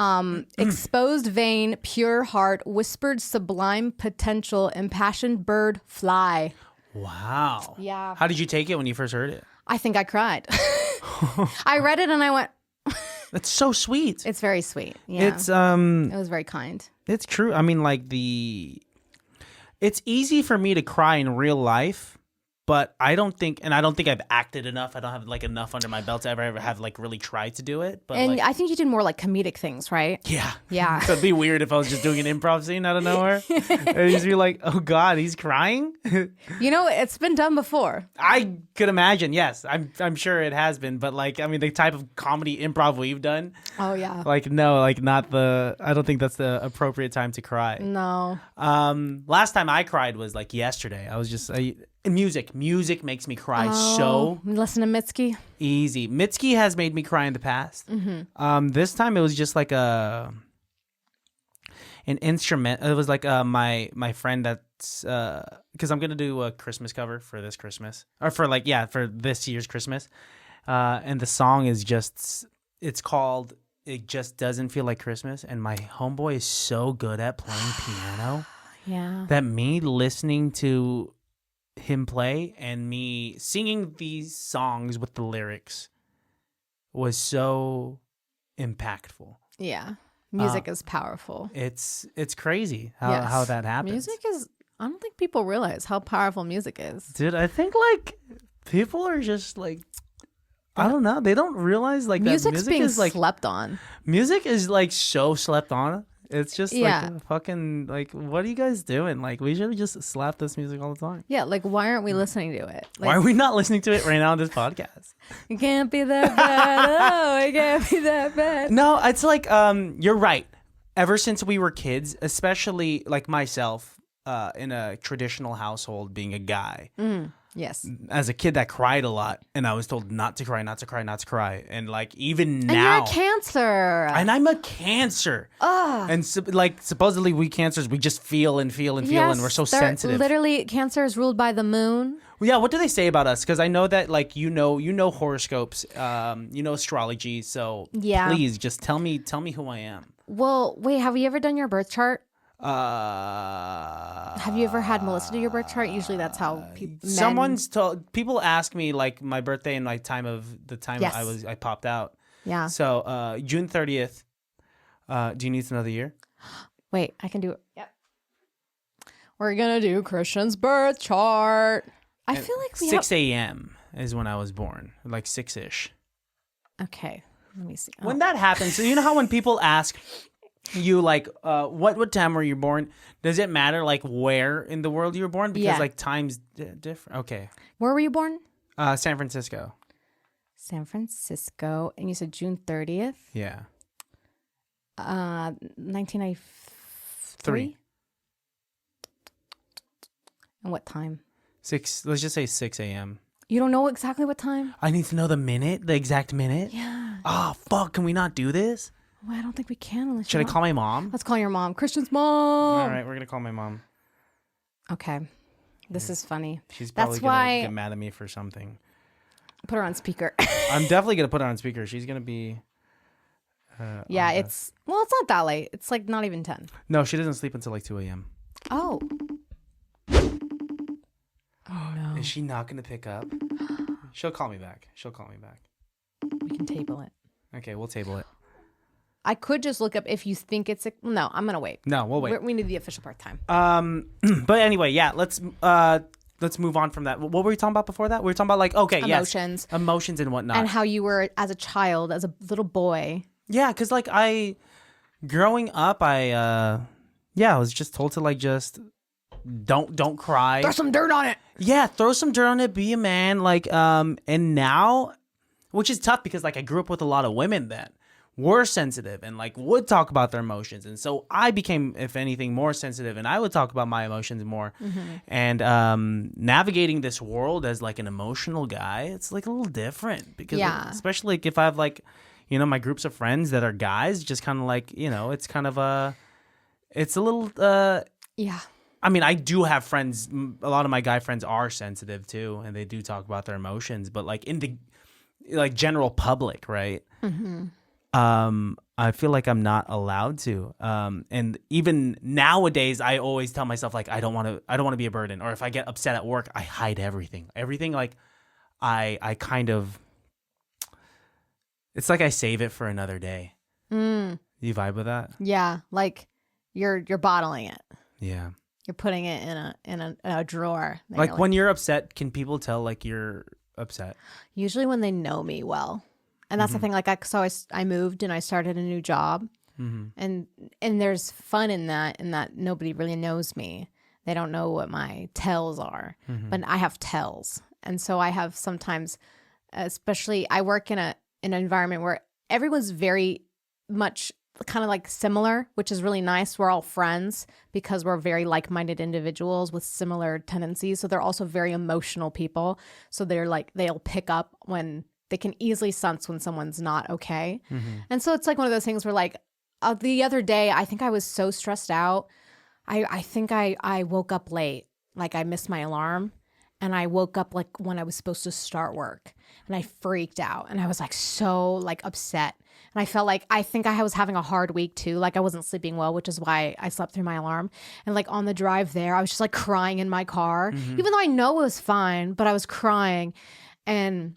exposed vein, pure heart, whispered sublime potential, impassioned bird, fly. Wow. Yeah. How did you take it when you first heard it? I think I cried. I read it and I went. That's so sweet. It's very sweet. Yeah. It was very kind. It's true. I mean, like it's easy for me to cry in real life, but I don't think I've acted enough. I don't have like enough under my belt to ever have like really tried to do it. But and like, I think you did more like comedic things, right? Yeah. Yeah. So it'd be weird if I was just doing an improv scene out of nowhere. And you'd be like, oh God, he's crying? You know, it's been done before. I could imagine, yes. I'm sure it has been. But like, I mean, the type of comedy improv we've done. Oh, yeah. Like, no, like not I don't think that's the appropriate time to cry. No. Last time I cried was like yesterday. I was just... Music makes me cry so listen to Mitski. easy. Mitski has made me cry in the past. This time it was just like an instrument. It was like my friend that's because I'm gonna do a Christmas cover for this Christmas or for this year's Christmas, and the song is it's called "It Just Doesn't Feel Like Christmas," and my homeboy is so good at playing piano. Yeah. That me listening to him play and me singing these songs with the lyrics was so impactful. Yeah. Music is powerful. It's crazy how that happens. Music is, I don't think people realize how powerful music is. Dude, I think like people are just like, I don't know. They don't realize like Music's that music being is like slept on. Music is like so slept on. It's just Yeah. like fucking like, what are you guys doing? Like, we should just slap this music all the time. Yeah, like why aren't we listening to it? Like, Why are we not listening to it right now on this podcast? It can't be that bad. Oh, it can't be that bad. No, it's like you're right. Ever since we were kids, especially like myself, in a traditional household, being a guy. Yes. As a kid that cried a lot, and I was told not to cry, not to cry, not to cry. And like even And now, you're a Cancer. and I'm a Cancer. And like supposedly we Cancers, we just feel and feel and feel, and we're so sensitive. Literally, Cancer is ruled by the moon. Well, yeah, what do they say about us? Because I know that like you know horoscopes, you know astrology. So Yeah. please just tell me who I am. Well, wait, have you ever done your birth chart? Have Have you ever had Melissa do your birth chart? Usually that's how people ask me like my birthday and my time Yes. I popped out. Yeah. So June 30th. Do you need to know the year? Wait, I can do it. Yep. We're going to do Christian's birth chart. I feel like 6 a.m. is when I was born, like 6-ish. Okay. Let me see. When that happens, so you know how when people ask you like, what time were you born? Does it matter like where in the world you were born? Because like time's different. Okay. Where were you born? San Francisco. San Francisco, and you said June 30th. Yeah. 1993. And what time? 6. Let's just say 6 a.m. You don't know exactly what time? I need to know the exact minute. Yeah. Oh fuck! Can we not do this? Well, I don't think we can unless Should I call my mom? Let's call your mom. Christian's mom. All right, we're gonna call my mom. Okay. This is funny. She's probably gonna get mad at me for something. Put her on speaker. I'm definitely gonna put her on speaker. She's gonna be. Yeah, it's not that late. It's like not even 10. No, she doesn't sleep until like 2 a.m. Oh. Oh no. Is she not gonna pick up? She'll call me back. We can table it. Okay, we'll table it. I could just look up if you think it's no, I'm gonna wait. No, we'll wait. We need the official part time. But anyway, yeah, let's move on from that. What were we talking about before that? We were talking about like Emotions. Yes, emotions and whatnot, and how you were as a child, as a little boy. Yeah, because like growing up, I was just told to like just don't cry. Throw some dirt on it. Yeah, throw some dirt on it. Be a man. Like and now, which is tough because like I grew up with a lot of women that were sensitive and like would talk about their emotions, and so I became, if anything, more sensitive, and I would talk about my emotions more. And navigating this world as like an emotional guy, it's like a little different because like, especially like if I have like, you know, my groups of friends that are guys, just kind of like, you know, it's kind of it's a little yeah. I mean, I do have friends. A lot of my guy friends are sensitive too, and they do talk about their emotions. But like in the like general public, right? I feel like I'm not allowed to. And even nowadays, I always tell myself like I don't want to be a burden. Or if I get upset at work, I hide everything. Everything like I kind of. It's like I save it for another day. You vibe with that? Yeah, like you're bottling it. Yeah. You're putting it in a drawer. Like when you're upset, can people tell like you're upset? Usually when they know me well. And that's the thing. Like I moved and I started a new job. And there's fun in that nobody really knows me. They don't know what my tells are. But I have tells. And so I have sometimes, especially I work in an environment where everyone's very much kind of like similar, which is really nice. We're all friends because we're very like-minded individuals with similar tendencies. So they're also very emotional people. So they're like, they'll pick up when they can easily sense when someone's not okay. And so it's like one of those things where like the other day, I think I was so stressed out. I think I woke up late. Like I missed my alarm. And I woke up like when I was supposed to start work, and I freaked out, and I was like so like upset, and I felt like I think I was having a hard week too. Like I wasn't sleeping well, which is why I slept through my alarm. And like on the drive there, I was just like crying in my car, even though I know it was fine, but I was crying. And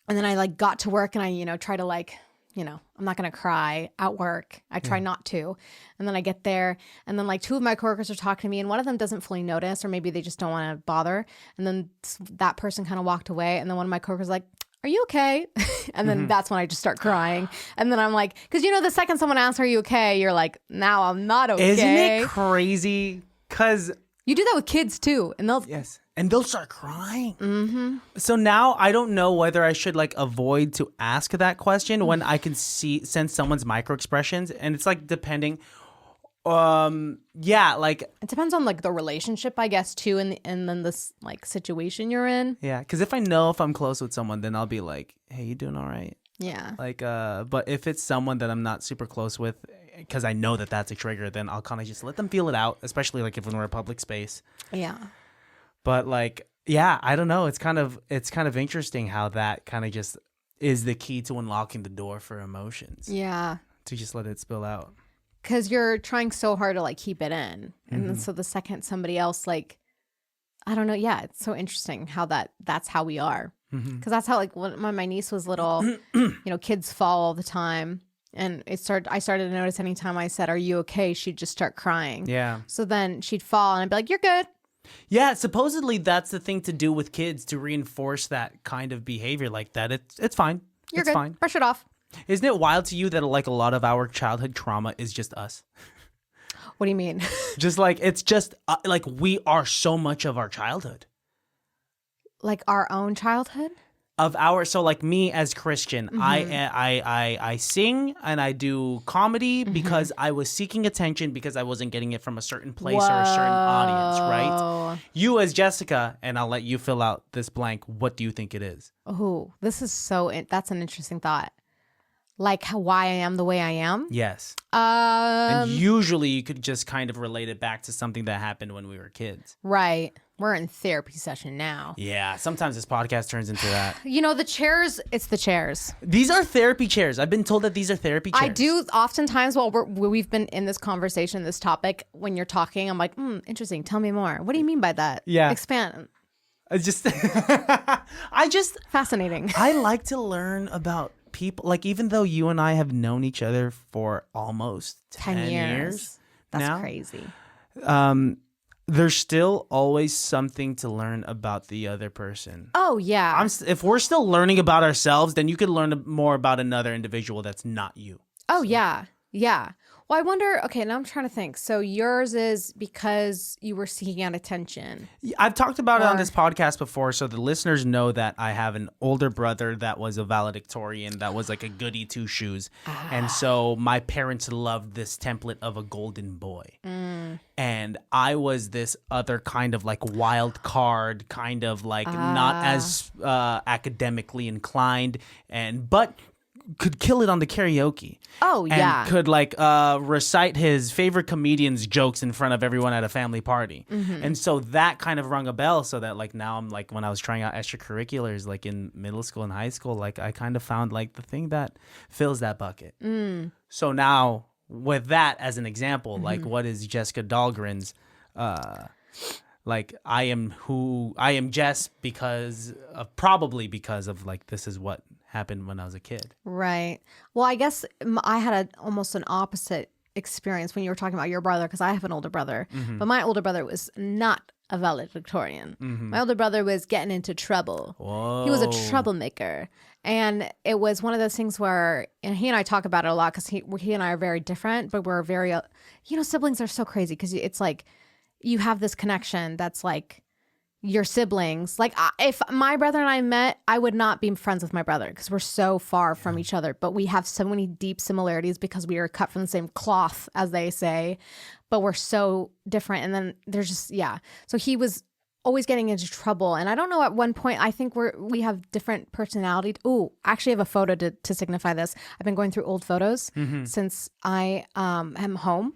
then I like got to work, and I try to like, I'm not going to cry at work. I try not to. And then I get there, and then like two of my coworkers are talking to me, and one of them doesn't fully notice, or maybe they just don't want to bother. And then that person kind of walked away, and then one of my coworkers like, "Are you okay?" And then that's when I just start crying. And then I'm like, because the second someone asks, "Are you okay?" You're like, "Now I'm not okay." Isn't it crazy? Because you do that with kids too, and they'll start crying. So now I don't know whether I should like avoid to ask that question when I can sense someone's micro expressions, and it's like depending. Like it depends on like the relationship, I guess, too, and then this like situation you're in. Yeah, because if I know if I'm close with someone, then I'll be like, "Hey, you doing all right?" Yeah. Like, but if it's someone that I'm not super close with, because I know that that's a trigger, then I'll kind of just let them feel it out, especially like if we're in a public space. Yeah. But like, yeah, I don't know. It's kind of interesting how that kind of just is the key to unlocking the door for emotions. Yeah. To just let it spill out. Because you're trying so hard to like keep it in, and then so the second somebody else like, I don't know. Yeah, it's so interesting how that's how we are. Because that's how like when my niece was little, kids fall all the time. And I started to notice anytime I said, "Are you okay?" she'd just start crying. Yeah. So then she'd fall, and I'd be like, "You're good." Yeah, supposedly that's the thing to do with kids to reinforce that kind of behavior like that. It's fine. You're It's good. fine. Brush it off. Isn't it wild to you that like a lot of our childhood trauma is just us? What do you mean? Just like it's just like we are so much of our childhood. Like our own childhood? So like me as Christian, I sing and I do comedy because I was seeking attention because I wasn't getting it from a certain place or a certain audience, right? You as Jessica, and I'll let you fill out this blank. What do you think it is? Oh, this is that's an interesting thought. Like why I am the way I am? Yes. And usually you could just kind of relate it back to something that happened when we were kids. Right. We're in therapy session now. Yeah, sometimes this podcast turns into that. You know, the chairs, it's the chairs. These are therapy chairs. I've been told that these are therapy chairs. I do oftentimes while we've been in this conversation, this topic, when you're talking, I'm like, interesting. Tell me more. What do you mean by that? Yeah. Expand. Fascinating. I like to learn about people. Like, even though you and I have known each other for almost 10 years. That's now, crazy. There's still always something to learn about the other person. Oh, yeah. If we're still learning about ourselves, then you could learn more about another individual that's not you. Oh, yeah. Yeah. Well, I wonder, okay, now I'm trying to think. So yours is because you were seeking out attention. I've talked about it on this podcast before, so the listeners know that I have an older brother that was a valedictorian, that was like a goody two shoes. And so my parents loved this template of a golden boy. And I was this other kind of like wild card, kind of like not as academically inclined, but could kill it on the karaoke. Oh, yeah. And could like recite his favorite comedian's jokes in front of everyone at a family party. And so that kind of rung a bell, so that like now I'm like, when I was trying out extracurriculars like in middle school and high school, like I kind of found like the thing that fills that bucket. So now with that as an example, like what is Jessica Dahlgren's like I am Jess because of like this is what happened when I was a kid. Right. Well, I guess I had almost an opposite experience when you were talking about your brother, because I have an older brother, but my older brother was not a valedictorian. My older brother was getting into trouble. Whoa. He was a troublemaker. And it was one of those things where, and he and I talk about it a lot because he and I are very different, but we're very, siblings are so crazy because it's like you have this connection that's like your siblings. Like if my brother and I met, I would not be friends with my brother because we're so far from each other, but we have so many deep similarities because we are cut from the same cloth, as they say, but we're so different. And then there's just, so he was always getting into trouble. And I don't know, at one point, I think we have different personalities. Ooh, I actually have a photo to signify this. I've been going through old photos since I am home.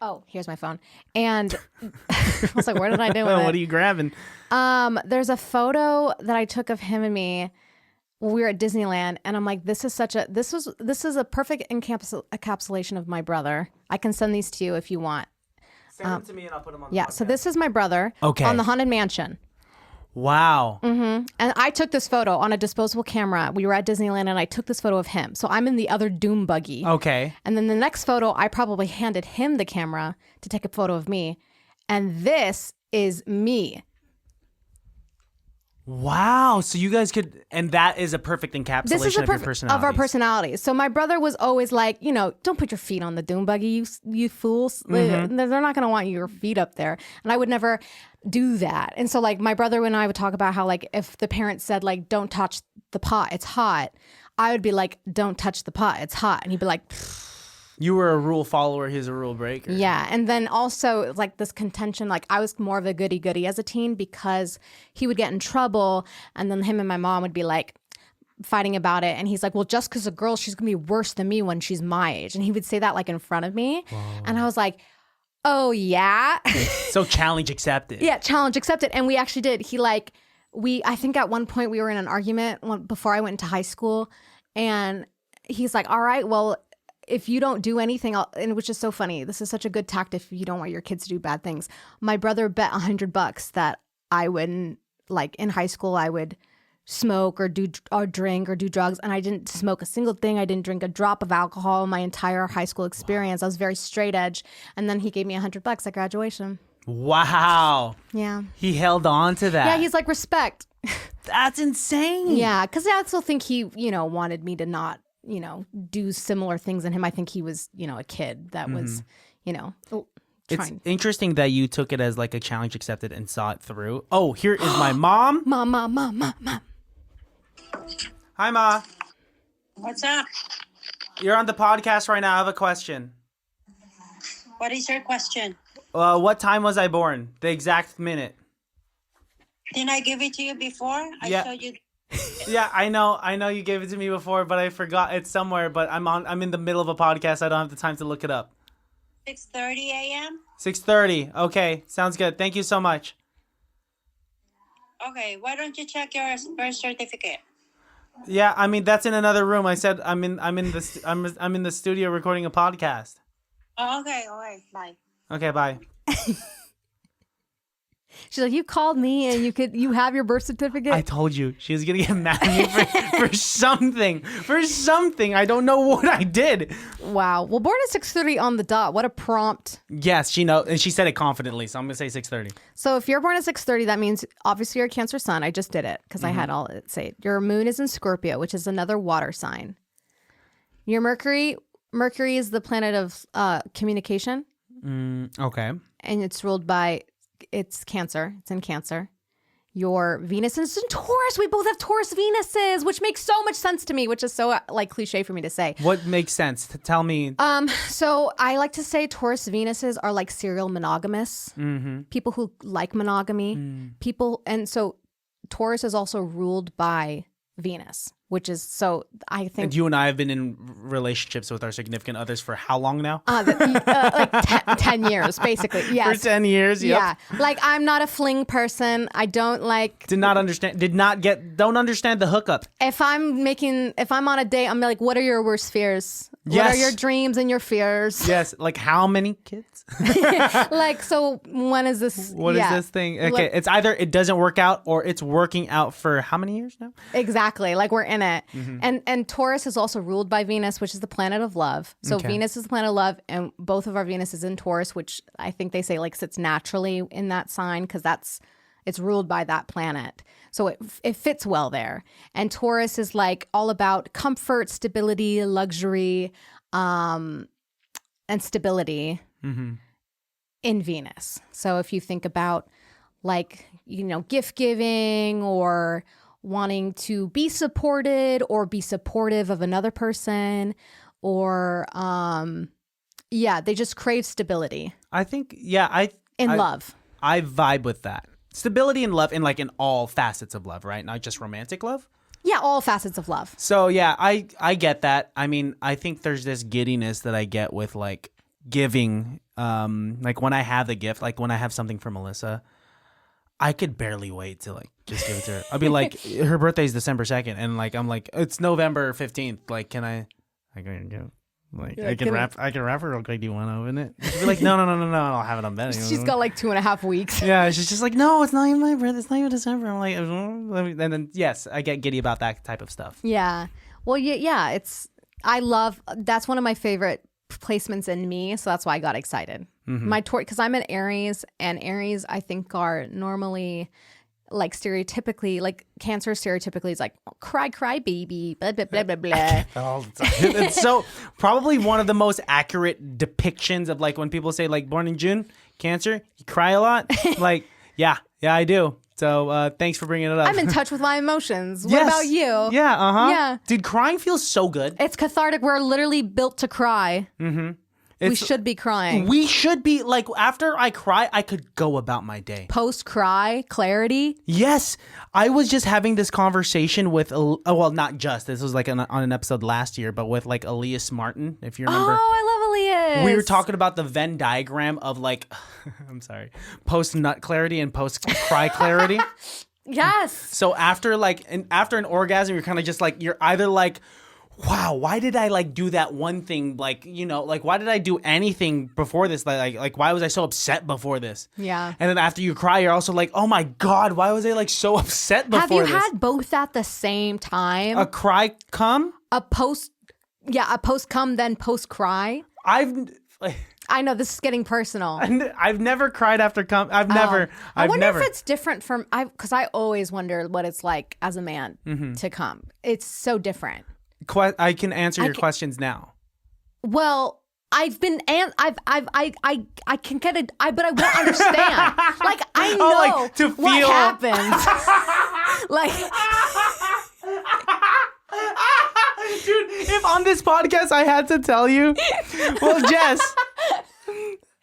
Oh, here's my phone. And I was like, where did I do it? What are you grabbing? There's a photo that I took of him and me when we were at Disneyland. And I'm like, this is a perfect encapsulation of my brother. I can send these to you if you want. Send them to me and I'll put them on the podcast. So this is my brother on the Haunted Mansion. Wow. And I took this photo on a disposable camera. We were at Disneyland and I took this photo of him. So I'm in the other doom buggy. Okay. And then the next photo, I probably handed him the camera to take a photo of me. And this is me. Wow. So you guys could, and that is a perfect encapsulation of your personalities. Of our personalities. So my brother was always like, don't put your feet on the doom buggy, you fools. They're not going to want your feet up there. And I would never do that. And so like my brother and I would talk about how like if the parents said like, don't touch the pot, it's hot. I would be like, don't touch the pot, it's hot. And he'd be like, pfft. You were a rule follower, he's a rule breaker. Yeah. And then also like this contention, like I was more of a goody as a teen because he would get in trouble and then him and my mom would be like fighting about it. And he's like, well, just because a girl, she's gonna be worse than me when she's my age. And he would say that like in front of me. Whoa. And I was like, oh yeah. So challenge accepted. Yeah, challenge accepted. And we actually did. I think at one point we were in an argument before I went into high school and he's like, all right, well, if you don't do anything, and which is so funny, this is such a good tactic if you don't want your kids to do bad things. My brother bet $100 that I wouldn't, like in high school, I would smoke or drink or do drugs. And I didn't smoke a single thing. I didn't drink a drop of alcohol my entire high school experience. Wow. I was very straight edge. And then he gave me $100 at graduation. Wow. Yeah. He held on to that. Yeah, he's like, respect. That's insane. Yeah, because I also think he, wanted me to not, do similar things in him. I think he was, a kid that was, It's interesting that you took it as like a challenge accepted and saw it through. Oh, here is my mom. Mom. Hi, Ma. What's up? You're on the podcast right now. I have a question. What is your question? What time was I born? The exact minute. Didn't I give it to you before? Yeah. I showed you. Yeah, I know you gave it to me before, but I forgot it's somewhere. But I'm in the middle of a podcast. I don't have the time to look it up. 6:30 a.m. 6:30. Okay, sounds good. Thank you so much. Okay, why don't you check your birth certificate? Yeah, I mean that's in another room. I said I'm in the studio recording a podcast. Oh, okay, all right, bye. Okay, bye. She's like, you called me and you have your birth certificate? I told you she was gonna get mad at me for something. For something. I don't know what I did. Wow. Well, born at 6:30 on the dot. What a prompt. Yes, she knows, and she said it confidently, so I'm gonna say 6:30. So if you're born at 6:30, that means obviously you're a Cancer sun. I just did it because I had all it say. Your moon is in Scorpio, which is another water sign. Your Mercury is the planet of communication. Okay. And it's ruled by, it's Cancer. It's in Cancer. Your Venus is in Taurus. We both have Taurus Venuses, which makes so much sense to me, which is so cliche for me to say. What makes sense? Tell me. So I like to say Taurus Venuses are like serial monogamous. People who like monogamy. And so Taurus is also ruled by Venus, which is, so I think. And you and I have been in relationships with our significant others for how long now? Like 10 years, basically. Yes. For 10 years, yep. Yeah. Like, I'm not a fling person. I don't like. Don't understand the hookup. If I'm on a date, I'm like, what are your worst fears? Yes. What are your dreams and your fears? Yes. Like, how many kids? Like, so when is this? What is this thing? Okay. It's either it doesn't work out or it's working out for how many years now? Exactly. Like, we're in it. And Taurus is also ruled by Venus, which is the planet of love. So Venus is the planet of love, and both of our Venus is in Taurus, which I think they say like sits naturally in that sign because it's ruled by that planet. So it fits well there. And Taurus is like all about comfort, stability, luxury, and stability in Venus. So if you think about like, gift giving or wanting to be supported or be supportive of another person or they just crave stability. I think love. I vibe with that. Stability and love in all facets of love, right? Not just romantic love. Yeah, all facets of love. So yeah, I get that. I mean, I think there's this giddiness that I get with like giving. Like when I have the gift, like when I have something for Melissa, I could barely wait to like just give it to her. I'll be like, her birthday is December 2nd, and like I'm like, it's November 15th. Like, can I can go. Like I can wrap her real quick. Do you want to open it? She'll be like, no, I'll have it on bed. She's got like 2.5 weeks. Yeah, she's just like, no, it's not even my birthday. It's not even December. I'm like, and then yes, I get giddy about that type of stuff. Yeah. Well, yeah. That's one of my favorite placements in me, so that's why I got excited. Because I'm an Aries, and Aries I think are normally like stereotypically, like Cancer stereotypically is like cry baby, blah blah blah blah blah. All the time. It's so probably one of the most accurate depictions of like when people say like born in June, Cancer, you cry a lot. Like yeah, I do. So thanks for bringing it up. I'm in touch with my emotions. What about you? Yeah, Yeah. Dude, crying feels so good. It's cathartic. We're literally built to cry. We should be crying. We should be like, after I cry, I could go about my day. Post-cry clarity. Yes. I was just having this conversation with, not just, this was like on an episode last year, but with like Elias Martin, if you remember. Oh, I love Elias. We were talking about the Venn diagram of like, I'm sorry, post-nut clarity and post-cry clarity. Yes. So after an orgasm, you're kind of just like, you're either like, wow, why did I like do that one thing? Like, like why did I do anything before this? Like why was I so upset before this? Yeah. And then after you cry, you're also like, oh my God, why was I like so upset before this? Have you had both at the same time? A cry come? A post come, then post cry? I know this is getting personal. I've never cried after I've I wonder never. if it's different from because I always wonder what it's like as a man to come. It's so different. I can answer your questions now. Well, I've been and I can get it. But I won't understand. Like I know to what feel happens. Like. Dude, if on this podcast I had to tell you, well, Jess,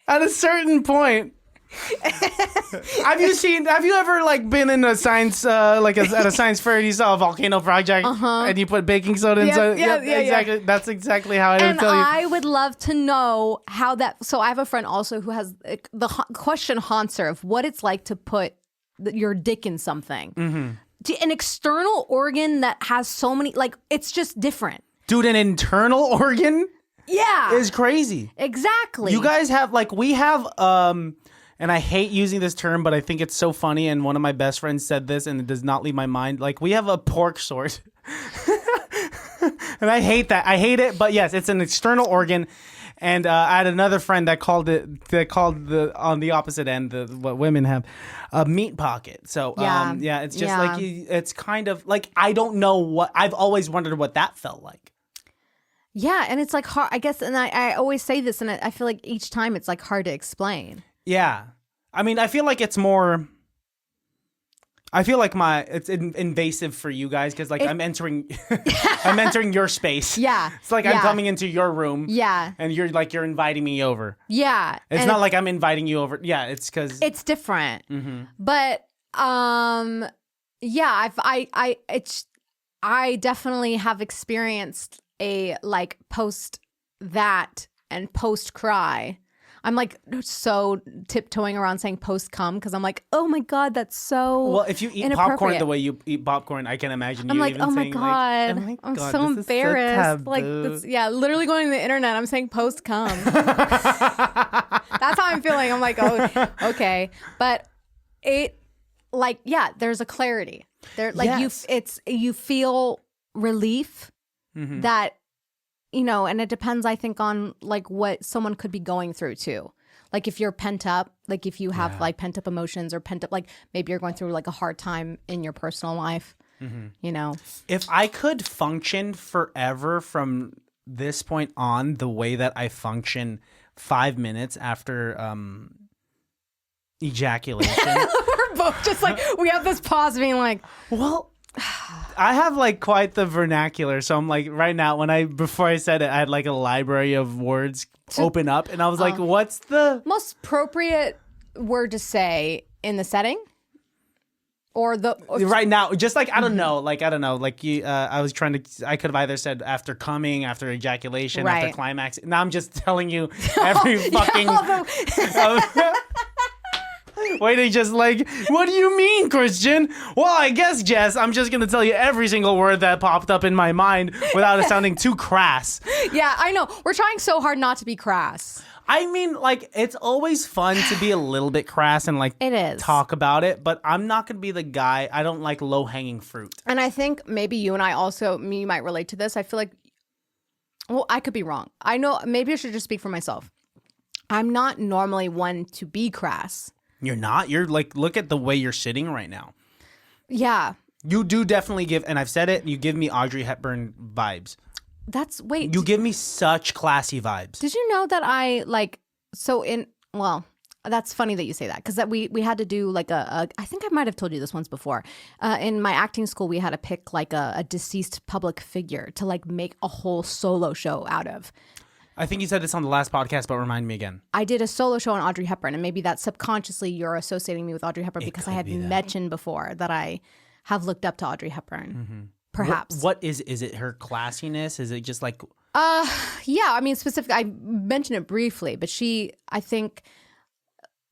at a certain point, have you ever like been in a science at a science fair and you saw a volcano project and you put baking soda inside? Yeah, exactly. That's exactly how I would tell you. I would love to know how that. So I have a friend also who has the question haunts her of what it's like to put your dick in something. An external organ that has so many, like, it's just different. Dude, an internal organ? Yeah. Is crazy. Exactly. You guys have, like, we have, and I hate using this term, but I think it's so funny, and one of my best friends said this, and it does not leave my mind. Like, we have a pork sword. And I hate that. I hate it, but yes, it's an external organ. And I had another friend that called the on the opposite end, what women have, a meat pocket. So it's just like it's kind of like I don't know what I've always wondered what that felt like. Yeah, and it's like hard, I guess, and I always say this, and I feel like each time it's like hard to explain. Yeah, I mean, I feel like it's more. I feel like it's invasive for you guys because like I'm entering your space. Yeah. It's like I'm coming into your room. Yeah. And you're inviting me over. Yeah. It's not like I'm inviting you over. Yeah, it's because it's different. But I definitely have experienced a like post that and post cry. I'm like so tiptoeing around saying post cum because I'm like, oh my God, that's so well. If you eat popcorn the way you eat popcorn, I can imagine you even saying God, like, I'm so embarrassed. Like, literally going to the internet. I'm saying post cum. That's how I'm feeling. I'm like, oh, okay, but it there's a clarity there. Like you feel relief that. And it depends, I think, on like what someone could be going through too. Like if you're pent up, like if you have like pent up emotions or pent up, like maybe you're going through like a hard time in your personal life, If I could function forever from this point on the way that I function 5 minutes after ejaculation. We're both just like, we have this pause being like, well... I have like quite the vernacular, so I'm like right now before I said it, I had like a library of words open up, and I was like, "What's the most appropriate word to say in the setting?" Right now, just like I don't know, like you. I was trying to. I could have either said after coming, after ejaculation, after climax. Now I'm just telling you every fucking. Wait, he just like, what do you mean, Christian? Well, I guess, Jess, I'm just going to tell you every single word that popped up in my mind without it sounding too crass. Yeah, I know. We're trying so hard not to be crass. I mean, like, it's always fun to be a little bit crass and, like, it is. Talk about it, but I'm not going to be the guy. I don't like low-hanging fruit. And I think maybe you and I also, you might relate to this. I feel like, well, I could be wrong. I know, maybe I should just speak for myself. I'm not normally one to be crass. You're not? You're like, look at the way you're sitting right now. Yeah. You do definitely give, and I've said it, you give me Audrey Hepburn vibes. You give me such classy vibes. Did you know that I like, that's funny that you say that because that we had to do like I think I might have told you this once before. In my acting school, we had to pick like a deceased public figure to like make a whole solo show out of. I think you said this on the last podcast, but remind me again. I did a solo show on Audrey Hepburn, and maybe that subconsciously you're associating me with Audrey Hepburn because I had mentioned before that I have looked up to Audrey Hepburn. Perhaps. What is it her classiness? Is it just like... Yeah, I mean, specifically, I mentioned it briefly, but I think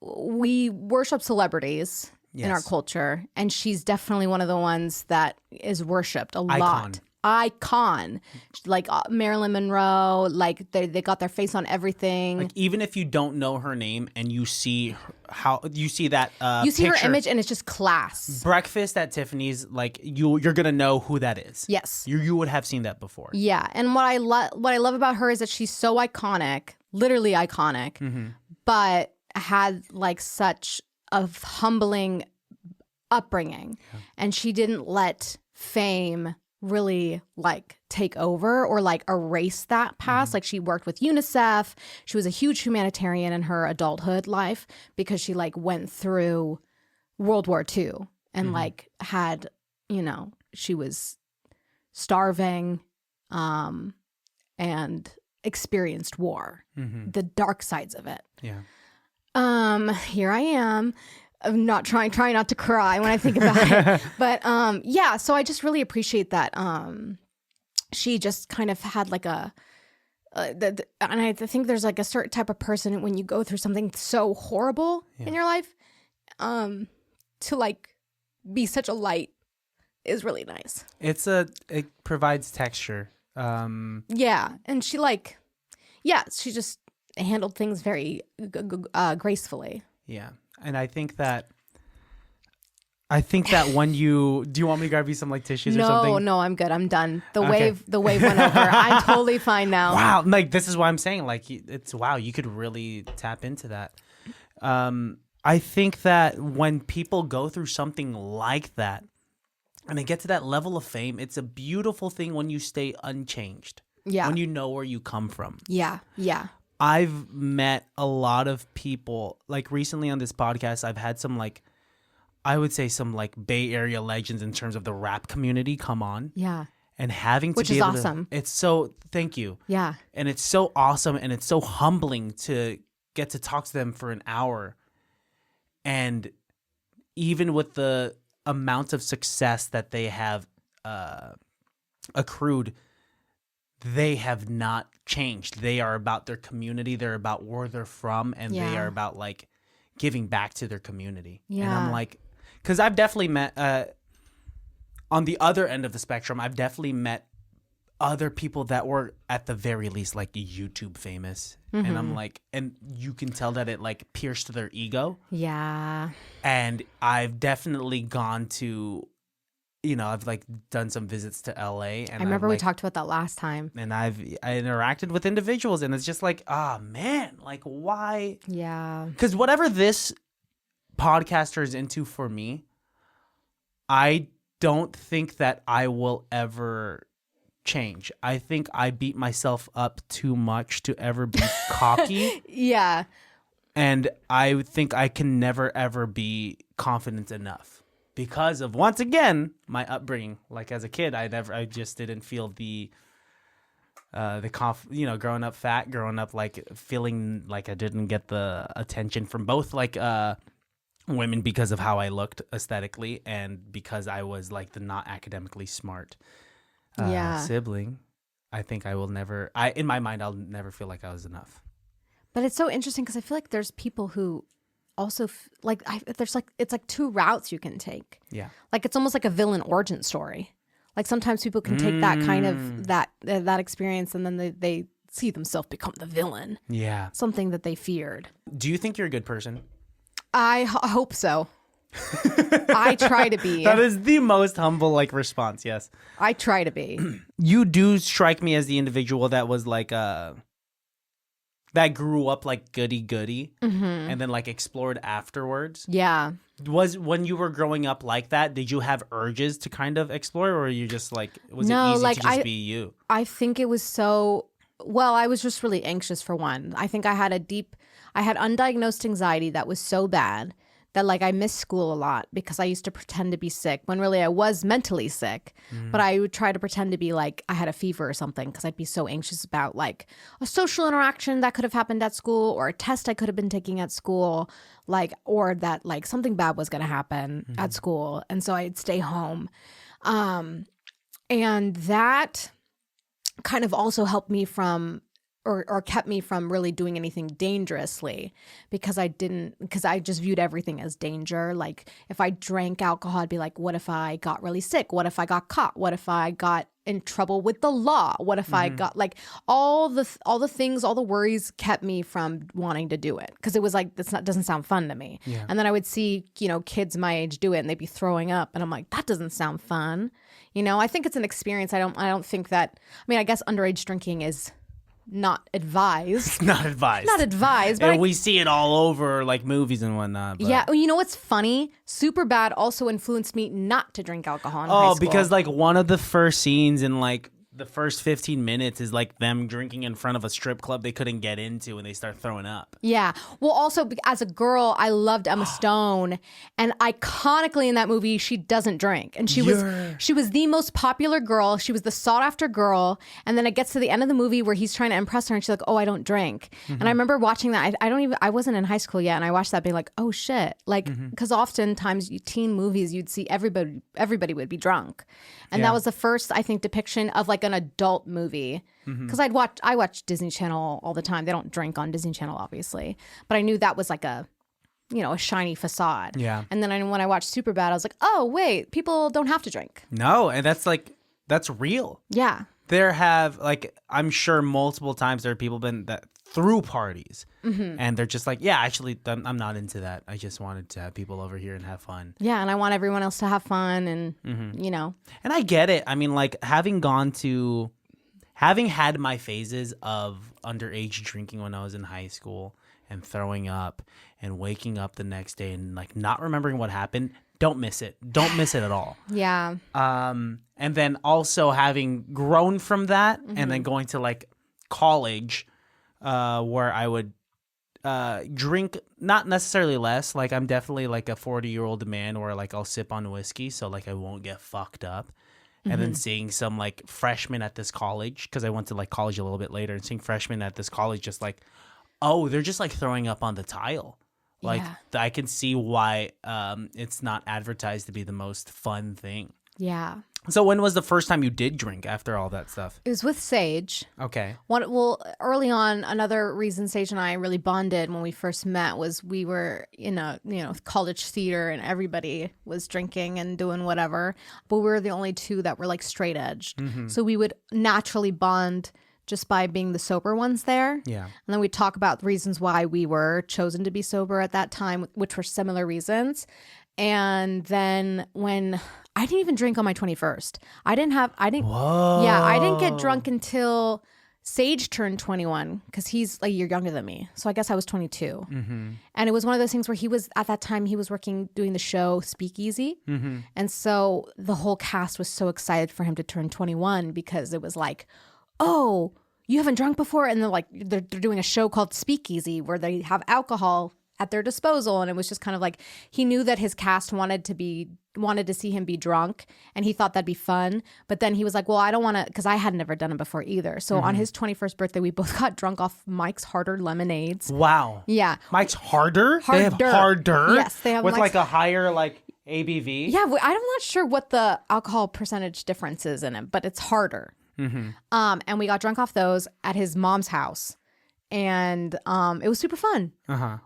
we worship celebrities in our culture, and she's definitely one of the ones that is worshipped a lot. Icon, like Marilyn Monroe, like they got their face on everything. Like even if you don't know her name and you see that you see picture, her image and it's just class. Breakfast at Tiffany's, like you're gonna know who that is. Yes, you would have seen that before. Yeah, and what I love about her is that she's so iconic literally iconic, Mm-hmm. but had like such a humbling upbringing. Yeah. And she didn't let fame really like take over or like erase that past. Like she worked with UNICEF. She was a huge humanitarian in her adulthood life because she like went through World War II and like had, you know, she was starving and experienced war, the dark sides of it. Yeah. Here I am. I'm not trying not to cry when I think about it. But yeah, so I just really appreciate that she just kind of had like and I think there's like a certain type of person when you go through something so horrible in your life, to like be such a light is really nice. It provides texture. Yeah, and she she just handled things very gracefully. Yeah. And I think that when do you want me to grab you some like tissues or something? No, I'm good. I'm done. The wave went over. I'm totally fine now. Wow. Like this is what I'm saying. Like it's wow. You could really tap into that. I think that when people go through something like that and they get to that level of fame, it's a beautiful thing when you stay unchanged. Yeah. When you know where you come from. Yeah. Yeah. I've met a lot of people, like recently on this podcast, I've had some like, I would say some like Bay Area legends in terms of the rap community come on. Yeah. And having to Which be is able awesome. It's so, thank you. Yeah. And it's so awesome and it's so humbling to get to talk to them for an hour. And even with the amount of success that they have accrued, they have not changed. They are about their community. They're about where they're from. And they are about like giving back to their community. Yeah. And I'm like, because I've definitely met, on the other end of the spectrum, I've definitely met other people that were at the very least like YouTube famous. And I'm like, and you can tell that it like pierced their ego. Yeah. And I've definitely gone to, you know, I've like done some visits to LA. And I remember we like, talked about that last time. and I interacted with individuals and it's just like, man, like why? Yeah. Because whatever this podcaster is into for me, I don't think that I will ever change. I think I beat myself up too much to ever be cocky. Yeah. And I think I can never ever be confident enough because of, once again, my upbringing. Like as a kid, I just didn't feel growing up fat, growing up like feeling like I didn't get the attention from both like women because of how I looked aesthetically and because I was like the not academically smart sibling. I think I will never, in my mind, I'll never feel like I was enough. But it's so interesting because I feel like there's people who also there's like, it's like two routes you can take. Yeah. Like it's almost like a villain origin story. Like sometimes people can take that kind of that experience and then they see themselves become the villain. Yeah. Something that they feared. Do you think you're a good person? I hope so. I try to be. That is the most humble like response. Yes. I try to be. You do strike me as the individual that was like that grew up like goody and then like explored afterwards. Yeah. Was when you were growing up like that, did you have urges to kind of explore or you just like was it easy to just be you? I think it was I was just really anxious for one. I think I had undiagnosed anxiety that was so bad that like I missed school a lot because I used to pretend to be sick when really I was mentally sick. But I would try to pretend to be like I had a fever or something because I'd be so anxious about like a social interaction that could have happened at school or a test I could have been taking at school, like, or that like something bad was going to happen at school. And so I'd stay home. And that kind of also helped me from or kept me from really doing anything dangerously because I just viewed everything as danger. Like if I drank alcohol, I'd be like, what if I got really sick? What if I got caught? What if I got in trouble with the law? What if I got like all the things, all the worries kept me from wanting to do it because it was like, doesn't sound fun to me. Yeah. And then I would see, kids my age do it and they'd be throwing up and I'm like, that doesn't sound fun. I think it's an experience. I don't think that, I guess underage drinking is not advised. Not advised. Not advised. But And we see it all over like movies and whatnot. But... yeah, well, you know what's funny? Superbad also influenced me not to drink alcohol in high school. Because like one of the first scenes in like the first 15 minutes is like them drinking in front of a strip club they couldn't get into and they start throwing up. Yeah. Well, also as a girl, I loved Emma Stone, and iconically in that movie, she doesn't drink, and she was the most popular girl. She was the sought after girl, and then it gets to the end of the movie where he's trying to impress her, and she's like, "Oh, I don't drink." And I remember watching that. I wasn't in high school yet, and I watched that being like, "Oh shit!" Like because oftentimes teen movies you'd see everybody would be drunk, and that was the first I think depiction of like an adult movie. Because I watch Disney Channel all the time. They don't drink on Disney Channel, obviously, but I knew that was like a shiny facade. Yeah. And then when I watched Superbad, I was like, oh wait, people don't have to drink. No, and that's real. Yeah. There have like I'm sure multiple times there have people been that through parties and they're just like, yeah, actually I'm not into that. I just wanted to have people over here and have fun. Yeah, and I want everyone else to have fun and And I get it. I mean, like having had my phases of underage drinking when I was in high school and throwing up and waking up the next day and like not remembering what happened, don't miss it. Don't miss it at all. Yeah. And then also having grown from that and then going to like college where I would drink, not necessarily less. Like I'm definitely like a 40-year-old man where like I'll sip on whiskey so like I won't get fucked up. And then seeing some like freshmen at this college, because I went to like college a little bit later, and seeing freshmen at this college just like, oh, they're just like throwing up on the tile. Like I can see why it's not advertised to be the most fun thing. Yeah. So when was the first time you did drink after all that stuff? It was with Sage. Okay. Early on, another reason Sage and I really bonded when we first met was we were in a college theater and everybody was drinking and doing whatever, but we were the only two that were like straight edged. So we would naturally bond just by being the sober ones there. Yeah. And then we'd talk about the reasons why we were chosen to be sober at that time, which were similar reasons. And then when I didn't even drink on my 21st. I didn't get drunk until Sage turned 21 because he's like a year younger than me. So I guess I was 22. And it was one of those things where at that time he was doing the show Speakeasy. And so the whole cast was so excited for him to turn 21 because it was like, oh, you haven't drunk before? And they're doing a show called Speakeasy where they have alcohol at their disposal. And it was just kind of like, he knew that his cast wanted to see him be drunk and he thought that'd be fun. But then he was like, well, I don't want to, because I had never done it before either. So on his 21st birthday, we both got drunk off Mike's Harder lemonades. Wow. Yeah. Mike's Harder? Harder. They have Harder? Yes, they have with Mike's... like a higher like ABV? Yeah, I'm not sure what the alcohol percentage difference is in it, but it's harder. And we got drunk off those at his mom's house. And it was super fun.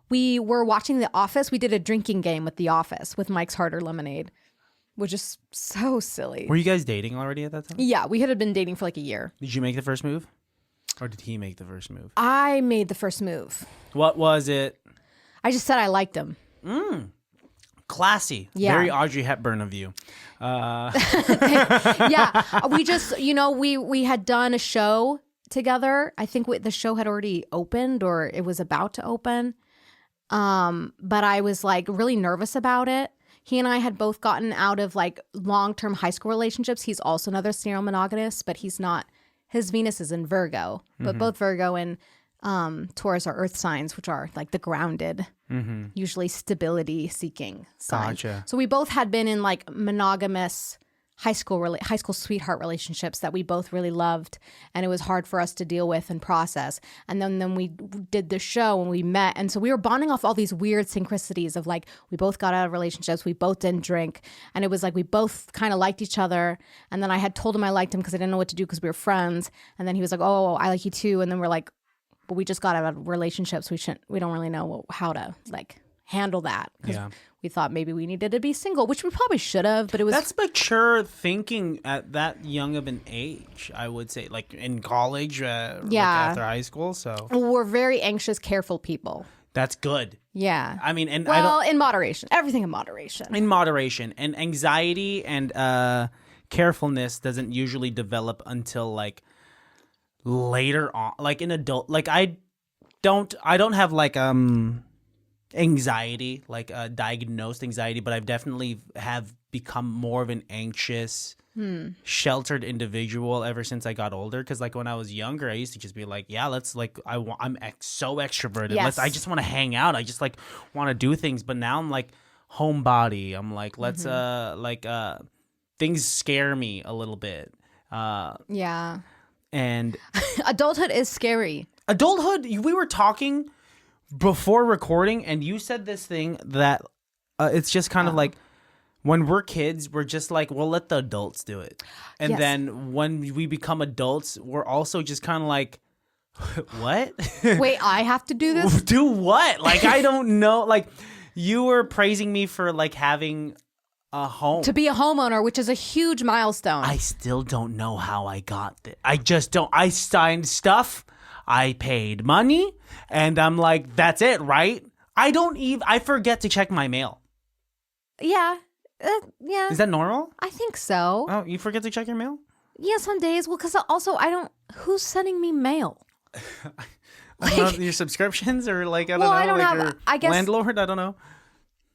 We were watching The Office. We did a drinking game with The Office with Mike's Harder lemonade, which is so silly. Were you guys dating already at that time? Yeah, we had been dating for like a year. Did you make the first move? Or did he make the first move? I made the first move. What was it? I just said I liked him. Classy. Yeah. Very Audrey Hepburn of you. Yeah, we just, we had done a show together. I think the show had already opened or it was about to open. But I was like really nervous about it. He and I had both gotten out of like long-term high school relationships. He's also another serial monogamist, but he's not. His Venus is in Virgo, but both Virgo and Taurus are earth signs, which are like the grounded, usually stability-seeking sign. Gotcha. So we both had been in like monogamous high school sweetheart relationships that we both really loved, and it was hard for us to deal with and process. And then we did the show and we met, and so we were bonding off all these weird synchronicities of like we both got out of relationships, we both didn't drink, and it was like we both kind of liked each other. And then I had told him I liked him because I didn't know what to do because we were friends, and then he was like, oh, I like you too. And then we're like, but we just got out of relationships, we don't really know how to like handle that. Yeah. We thought maybe we needed to be single, which we probably should have, but it was... That's mature thinking at that young of an age, I would say. Like in college, like after high school, so... We're very anxious, careful people. That's good. Yeah. I mean, and in moderation. Everything in moderation. In moderation. And anxiety and carefulness doesn't usually develop until like later on, like in adult, like I don't have like anxiety, like diagnosed anxiety, but I've definitely have become more of an anxious, sheltered individual ever since I got older. Because like when I was younger, I used to just be like, yeah, let's like so extroverted. Yes. I just want to hang out. I just like want to do things. But now I'm like homebody. I'm like let's things scare me a little bit. Yeah. And Adulthood is scary. adulthood, we were talking before recording, and you said this thing that it's just kind of like when we're kids, we're just like, well, let the adults do it. And Yes. then when we become adults, we're also just kind of like, what? Wait, I have to do this? Do what? Like, I don't know. Like, you were praising me for like having a home. To be a homeowner, which is a huge milestone. I still don't know how I got it. I just don't. I signed stuff. I paid money. And I'm like, that's it, right? I forget to check my mail. Yeah. Yeah. Is that normal? I think so. Oh, you forget to check your mail? Yeah, some days. Well, because also who's sending me mail? I don't know, your subscriptions or like, I don't Well, know. I don't like have- your I guess- landlord? I don't know.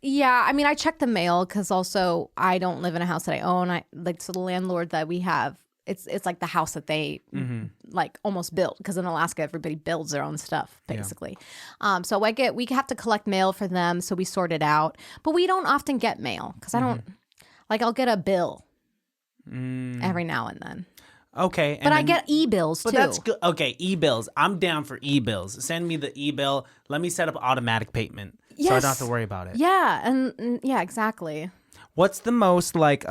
Yeah, I mean, I check the mail because also I don't live in a house that I own. So the landlord that we have, it's like the house that they like almost built, because in Alaska everybody builds their own stuff basically. So we have to collect mail for them, so we sort it out. But we don't often get mail because I don't like. I'll get a bill every now and then. Okay. But I get e-bills too. But that's good. Okay, e-bills. I'm down for e-bills. Send me the e-bill. Let me set up automatic payment so I don't have to worry about it. Yeah, and yeah, exactly. What's the most like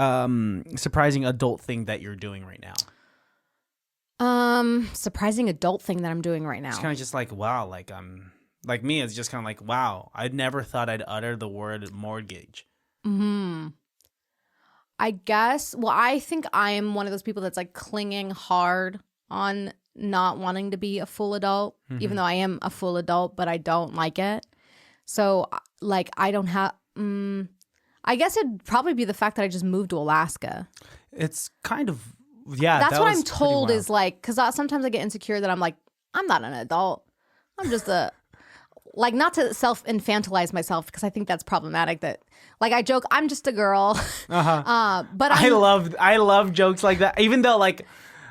surprising adult thing that you're doing right now? Surprising adult thing that I'm doing right now. It's kind of just like, wow, like like me, it's just kind of like, wow, I never thought I'd utter the word mortgage. I guess, well, I think I am one of those people that's like clinging hard on not wanting to be a full adult, even though I am a full adult, but I don't like it. So like I don't have, I guess it'd probably be the fact that I just moved to Alaska. It's kind of, yeah. That's that what was I'm told pretty is like, because sometimes I get insecure that I'm like, I'm not an adult. I'm just a, like, not to self-infantilize myself, because I think that's problematic. That, like, I joke, I'm just a girl. But I love jokes like that, even though like,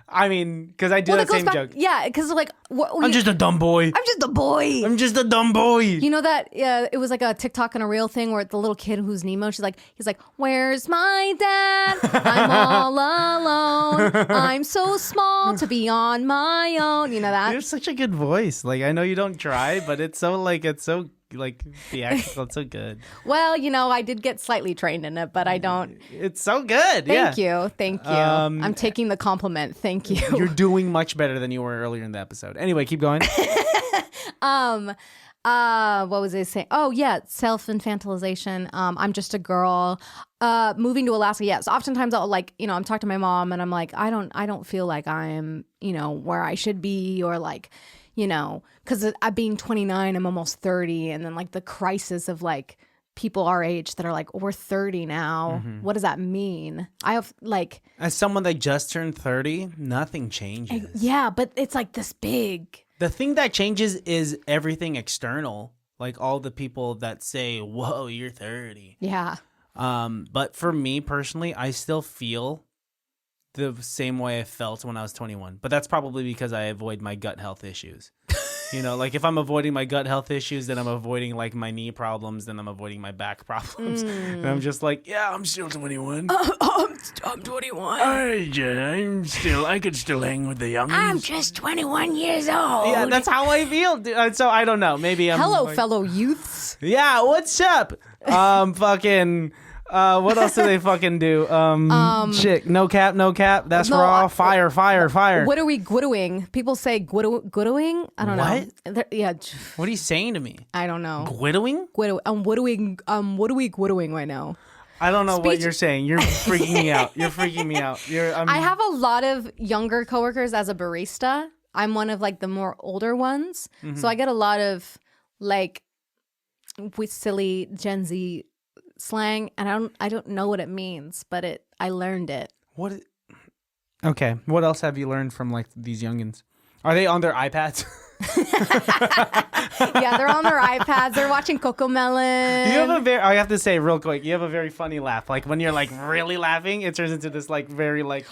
I mean, because I do that same joke. Yeah, because like, I'm just a dumb boy. I'm just a boy. I'm just a dumb boy. You know that it was like a TikTok and a real thing where the little kid who's Nemo, he's like, where's my dad? I'm all alone. I'm so small to be on my own. You know that? You have such a good voice. Like, I know you don't try, but it's so theatrical. It's so good. Well, you know, I did get slightly trained in it, but I don't. It's so good. Thank you. I'm taking the compliment. Thank you. You're doing much better than you were earlier in the episode. Anyway, keep going. What was I saying? Oh yeah, self-infantilization. I'm just a girl. Moving to Alaska. Yes. Oftentimes I'll like, you know, I'm talking to my mom and I'm like, I don't feel like I'm, you know, where I should be, or like, you know, because being 29, I'm almost 30, and then like the crisis of like people our age that are like, we're 30 now. What does that mean? I have like, as someone that just turned 30, nothing changes. yeah, but it's like this big. The thing that changes is everything external. Like all the people that say, whoa, you're 30. Yeah. But for me personally, I still feel the same way I felt when I was 21. But that's probably because I avoid my gut health issues. You know, like if I'm avoiding my gut health issues, then I'm avoiding like my knee problems, then I'm avoiding my back problems. And I'm just like, yeah, I'm still 21. I'm 21. I could still hang with the young. I'm just 21 years old. Yeah, that's how I feel. So I don't know. Maybe I'm. Hello, like, fellow youths. Yeah, what's up? Fucking. What else do they fucking do? Shit, no cap. That's No, raw. Fire. What are we gwiddoing? People say gwiddoing? I don't know. Yeah, What are you saying to me? I don't know. Gwiddoing? What are we gwiddoing right now? I don't know what you're saying. You're freaking me out. I have a lot of younger coworkers as a barista. I'm one of like the more older ones. So I get a lot of like with silly Gen Z slang, and I don't know what it means, but I learned it. Okay. What else have you learned from like these youngins? Are they on their iPads? Yeah, they're on their iPads. They're watching Cocomelon. You have a very, I have to say real quick, you have a very funny laugh. Like when you're like really laughing, it turns into this like very like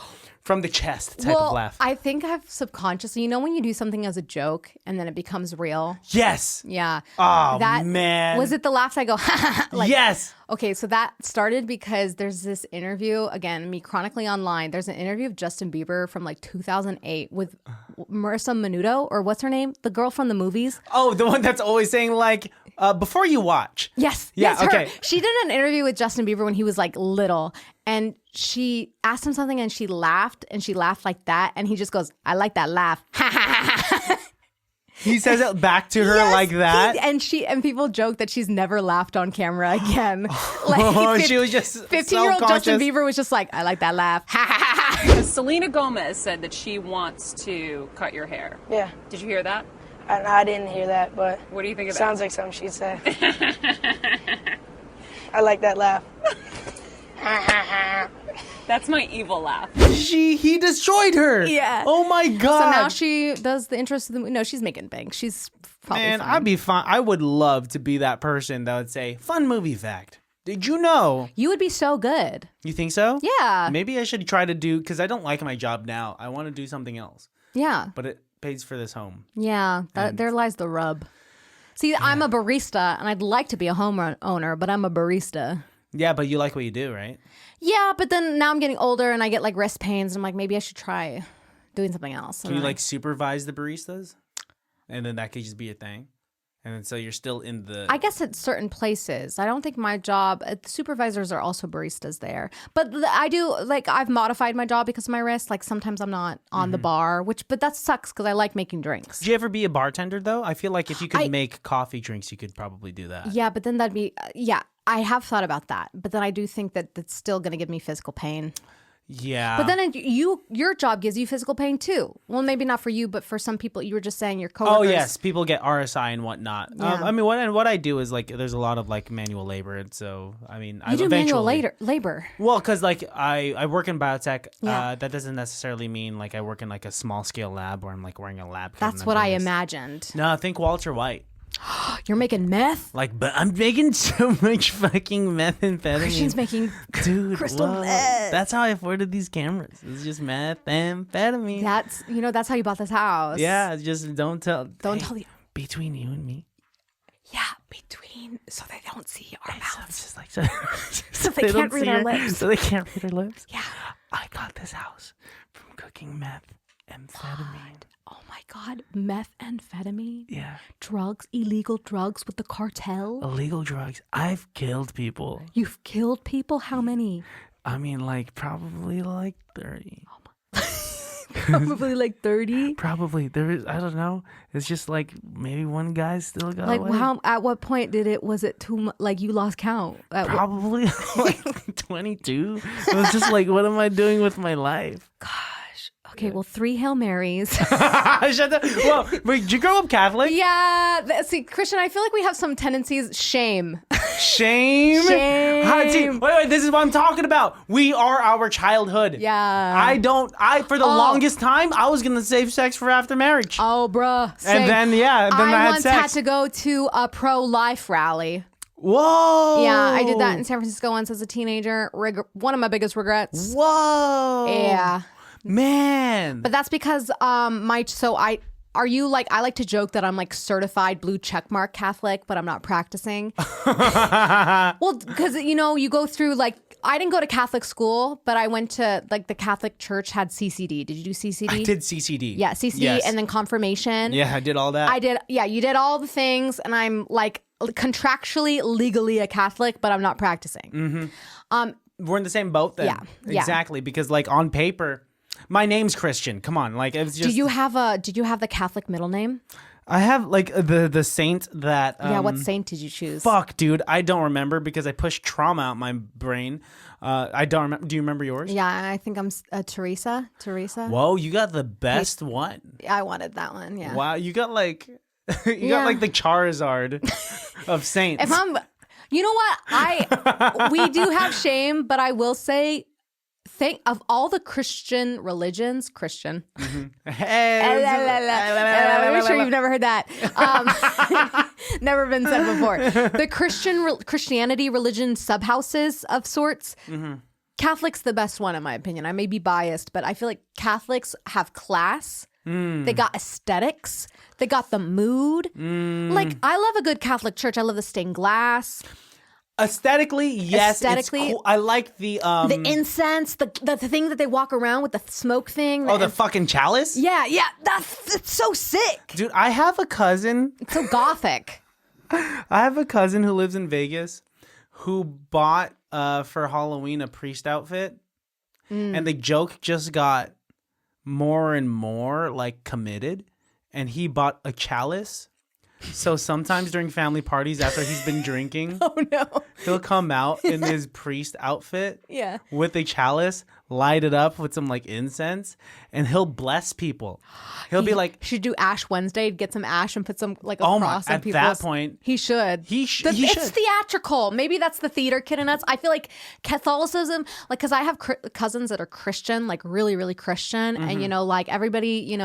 from the chest type of laugh. I think I've subconsciously, when you do something as a joke and then it becomes real. Yes. Yeah. Oh, man. Was it the laughs I go, like, yes. Okay, so that started because there's this interview, again, me chronically online. There's an interview of Justin Bieber from like 2008 with Marissa Menudo, or what's her name? The girl from the movies. Oh, the one that's always saying like, before you watch. Yes. Yeah, yes, okay. Her. She did an interview with Justin Bieber when he was like little, and she asked him something and she laughed like that. And he just goes, I like that laugh. He says it back to her like that. And people joke that she's never laughed on camera again. She was just 15-year-old Justin Bieber was just like, I like that laugh. Selena Gomez said that she wants to cut your hair. Yeah. Did you hear that? I didn't hear that, but what do you think of that? Sounds like something she'd say. I like that laugh. That's my evil laugh. He destroyed her. Yeah. Oh my God. So now she does the interest of the movie. No, she's making bank. She's probably Man, fine. I'd be fine. I would love to be that person that would say, fun movie fact. Did you know? You would be so good. You think so? Yeah. Maybe I should try to do, because I don't like my job now. I want to do something else. Yeah. But it pays for this home. Yeah. There lies the rub. See, I'm a barista, and I'd like to be a homeowner, but I'm a barista. Yeah, but you like what you do, right? Yeah, but then now I'm getting older, and I get like wrist pains, and I'm like, maybe I should try doing something else. Can you like supervise the baristas? And then that could just be a thing? And then so you're still in the... I guess at certain places. I don't think my job... The supervisors are also baristas there. But I do... Like, I've modified my job because of my wrist. Like, sometimes I'm not on the bar, but that sucks because I like making drinks. Did you ever be a bartender, though? I feel like if you could make coffee drinks, you could probably do that. Yeah, but then that'd be... yeah, I have thought about that. But then I do think that that's still going to give me physical pain. Yeah. But then your job gives you physical pain too. Well, maybe not for you, but for some people, you were just saying your coworkers. Oh yes, people get RSI and whatnot. Yeah. I mean, what I do is like there's a lot of like manual labor, and so I mean, you do manual labor. Well, because like I work in biotech. Yeah. That doesn't necessarily mean like I work in like a small scale lab where I'm like wearing a lab coat. That's what I imagined. No, think Walter White. You're making meth? Like, but I'm making so much fucking methamphetamine. Christian's making crystal meth. That's how I afforded these cameras. It's just methamphetamine. That's how you bought this house. Yeah, just don't tell. Don't tell you. Between you and me. Yeah, so they don't see our mouths. Just like so they can't read our lips. So they can't read our lips. Yeah. I got this house from cooking methamphetamine. Oh my God, methamphetamine? Yeah. Drugs, illegal drugs with the cartel? Illegal drugs. I've killed people. You've killed people? How many? I mean, like, probably like 30. Probably like 30? Probably. There is, I don't know. It's just like maybe one guy still got like away. At what point was it too much? Like you lost count? Probably like 22. It was just like, what am I doing with my life? Okay, well, 3 Hail Marys. Shut up. Well, wait, did you grow up Catholic? Yeah. See, Christian, I feel like we have some tendencies. Shame. Shame? See, wait, this is what I'm talking about. We are our childhood. Yeah. For the longest time, I was going to save sex for after marriage. Oh, bruh. Same. And then I had once sex. had to go to a pro-life rally. Whoa. Yeah, I did that in San Francisco once as a teenager. One of my biggest regrets. Whoa. Yeah. Man. But that's because I like to joke that I'm like certified blue checkmark Catholic, but I'm not practicing. Well, because you go through like, I didn't go to Catholic school, but I went to like the Catholic church had CCD. Did you do CCD? I did CCD. Yeah, CCD, yes. And then confirmation. Yeah, I did all that. I did. Yeah, you did all the things, and I'm like contractually, legally a Catholic, but I'm not practicing. Mm-hmm. We're in the same boat then. Yeah. Exactly, because like on paper, my name's Christian. Come on, like it's just. Did you have the Catholic middle name? I have like the saint that. What saint did you choose? Fuck, dude, I don't remember because I pushed trauma out my brain. I don't remember. Do you remember yours? Yeah, I think I'm Teresa. Teresa. Whoa, you got the best one. I wanted that one. Yeah. Wow, you got like got like the Charizard of saints. You know what? We do have shame, but I will say of all the Christian religions, Christian. Hey, I'm sure you've never heard that. Never been said before. The Christianity religion subhouses of sorts. Catholic's the best one in my opinion. I may be biased, but I feel like Catholics have class. They got aesthetics. They got the mood. Like, I love a good Catholic church. I love the stained glass. Aesthetically, yes. It's cool. I like the incense, the thing that they walk around with, the smoke thing. the fucking chalice? Yeah. It's so sick. Dude, I have a cousin. It's so gothic. I have a cousin who lives in Vegas who bought for Halloween a priest outfit. And the joke just got more and more like committed, and he bought a chalice. So sometimes during family parties after he's been drinking, Oh no. he'll come out in his priest outfit Yeah. with a chalice, light it up with some like incense, and he'll bless people. He'll be like, should do Ash Wednesday, get some ash and put some like a oh my, cross on at people's. that point, He should. he It's should. theatrical. Maybe that's the theater kid in us. I feel like Catholicism, like, because I have cousins that are Christian, like really, really Christian. And, like everybody,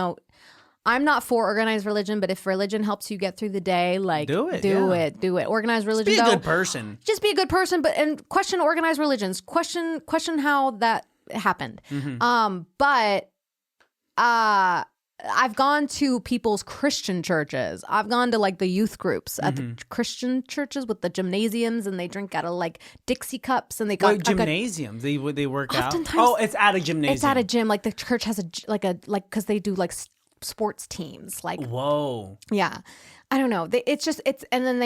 I'm not for organized religion, but if religion helps you get through the day, like, Do it, do yeah. it. Organized religion, Be a though, good person. just be a good person, and question organized religions. Question how that happened. But I've gone to people's Christian churches. I've gone to like the youth groups at the Christian churches with the gymnasiums, and they drink out of like Dixie cups, and they got Gymnasiums. They work out. Oftentimes- Oh, it's at a gymnasium. It's at a gym. Like the church has because they do like sports teams. Like, Whoa. yeah, I don't know. And then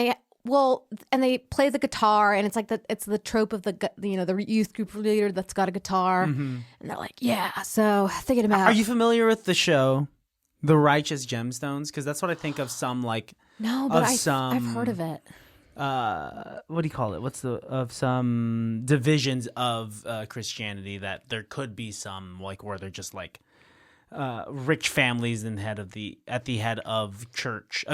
they play the guitar, and it's like it's the trope of the youth group leader that's got a guitar, and they're like, yeah. So thinking about. Are you familiar with the show, The Righteous Gemstones? Because that's what I think of some like. No, but some, I've heard of it. What do you call it? Of some divisions of Christianity that there could be some like where they're just like rich families at the head of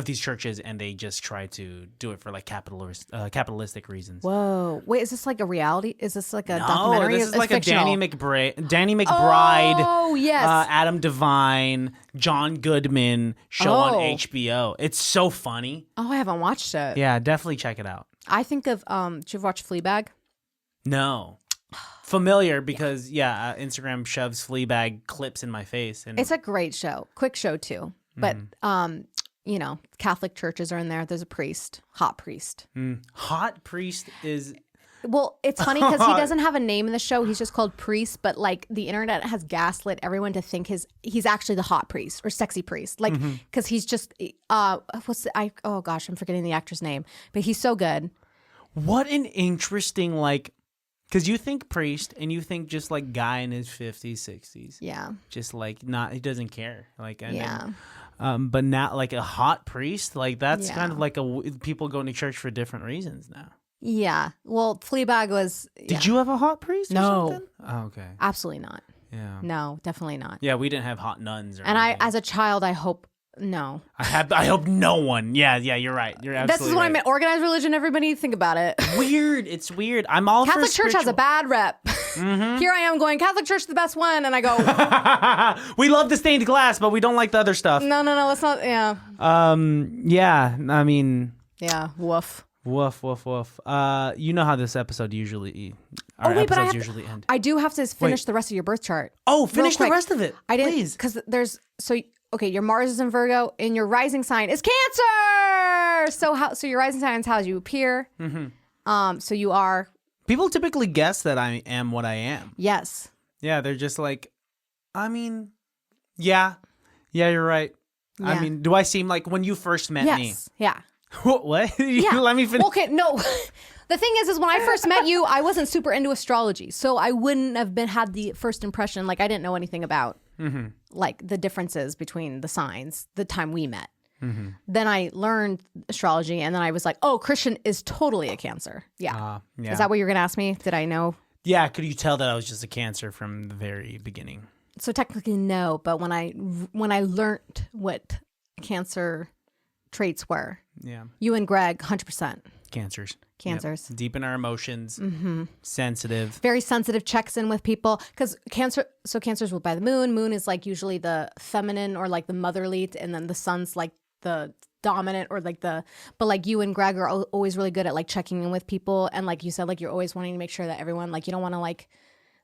these churches, and they just try to do it for like capitalistic reasons. Whoa! Wait, is this like a reality? Is this like a documentary? No, this is It's like fictional. a Danny McBride. Oh yes. Adam Devine, John Goodman show on HBO. It's so funny. Oh, I haven't watched it. Yeah, definitely check it out. I think of did you ever watch Fleabag? No. Familiar because Instagram shoves Fleabag clips in my face, and It's a great show. Quick show too. But Catholic churches are in there. There's a priest, hot priest. hot priest is Well, it's funny because he doesn't have a name in the show. He's just called Priest, but like the internet has gaslit everyone to think he's actually the hot priest or sexy priest. Like, because he's just I'm forgetting the actor's name, but he's so good. what an interesting like. Because you think priest and you think just like guy in his 50s, 60s. Yeah. Just like he doesn't care. Like, Yeah. But now like a hot priest, like that's Yeah. kind of like people going to church for different reasons now. Yeah. Well, Fleabag was. Did you have a hot priest or No. something? Oh, okay. Absolutely not. Yeah. No, definitely not. Yeah, we didn't have hot nuns or And anything. as a child, I hope no. I hope no one. Yeah, you're right. You're absolutely This is what I meant. Organized religion. Everybody think about it. Weird. It's weird. I'm all Catholic for Church has a bad rep. Here I am going, Catholic Church is the best one. And I go, We love the stained glass, but we don't like the other stuff. no, let's not. Yeah. Yeah, I mean, Yeah. Woof. woof, woof, woof. You know how this episode usually But episodes usually end. I do have to finish the rest of your birth chart. Oh, finish the quick. rest of it. I didn't, Please. because your Mars is in Virgo and your rising sign is Cancer. So your rising sign is how you appear. So you are. People typically guess that I am what I am. Yes. Yeah, they're just like, I mean, yeah, you're right. I Yeah. mean, do I seem like when you first met me? Yes. Yeah. What? Yeah. Let me finish. Okay, no. The thing is when I first met you, I wasn't super into astrology, so I wouldn't have had the first impression. Like I didn't know anything about like the differences between the signs the time we met. Then I learned astrology, and then I was like, "Oh, Christian is totally a Cancer." Yeah. Yeah. Is that what you're gonna ask me? Did I know? Yeah, could you tell that I was just a Cancer from the very beginning? So technically, no. But when I learned what Cancer traits were, Yeah. you and Greg, 100%. Cancers. Cancers. Yep. Deep in our emotions. Sensitive. Very sensitive, checks in with people because cancers will by the moon. Moon is like usually the feminine or like the motherly, and then the sun's like the dominant or like but like you and Greg are always really good at like checking in with people, and like you said, like you're always wanting to make sure that everyone, like you don't want to like,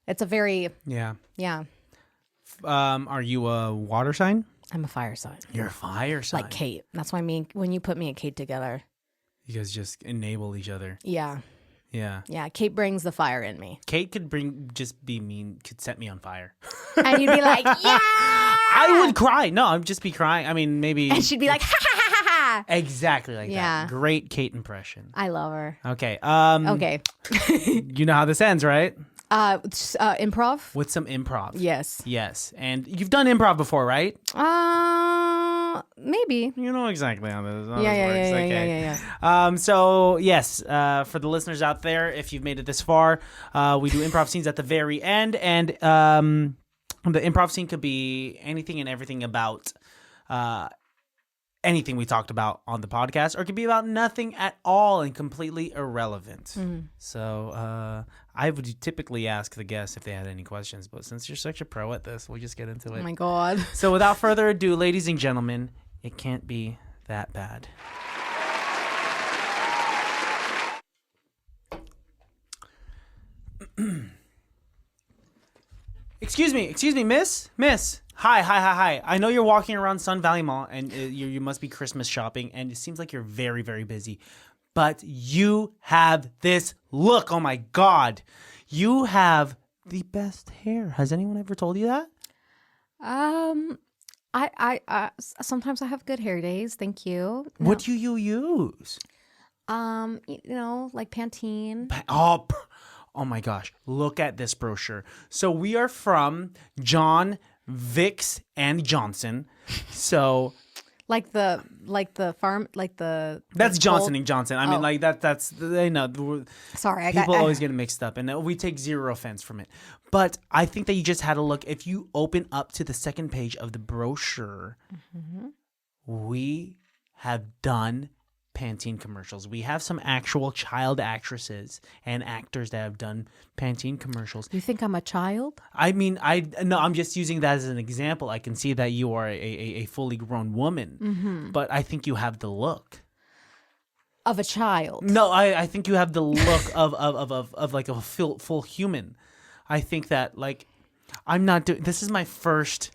it's a very Yeah. Are you a water sign? I'm a fire sign. You're a fire sign. Like Kate. That's why when you put me and Kate together, you guys just enable each other. Yeah. Kate brings the fire in me. Kate could be mean, could set me on fire. And you'd be like, yeah. I would cry. No, I'd just be crying. I mean, maybe. And she'd be like, ha ha ha ha ha. Exactly like Yeah. that. Great Kate impression. I love her. Okay. Okay. You know how this ends, right? Improv? With some improv. Yes. Yes. And you've done improv before, right? Maybe. You know exactly how this works. Yeah. So, yes, for the listeners out there, if you've made it this far, we do improv scenes at the very end. And the improv scene could be anything and everything about anything we talked about on the podcast, or it could be about nothing at all and completely irrelevant. So I would typically ask the guests if they had any questions, but since you're such a pro at this, we'll just get into it. Oh my God. So without further ado, ladies and gentlemen, it can't be that bad. Excuse me, miss. Hi. I know you're walking around Sun Valley Mall, and you must be Christmas shopping, and it seems like you're very, very busy. But you have this look. Oh my God, you have the best hair. Has anyone ever told you that? I sometimes I have good hair days. Thank you. No. What do you use? Like Pantene. Oh my gosh, look at this brochure. So we are from John, Vicks, and Johnson. So Like the farm, like the that's Johnson gold- and Johnson. I mean, like that's they know. Sorry, People always get it mixed up, and we take zero offense from it. But I think that you just had a look. If you open up to the second page of the brochure, we have done Pantene commercials. We have some actual child actresses and actors that have done Pantene commercials. You think I'm a child? I mean, I'm just using that as an example. I can see that you are a fully grown woman, but I think you have the look Of a child. No, I think you have the look of like a full human. I think that like I'm not doing. This is my first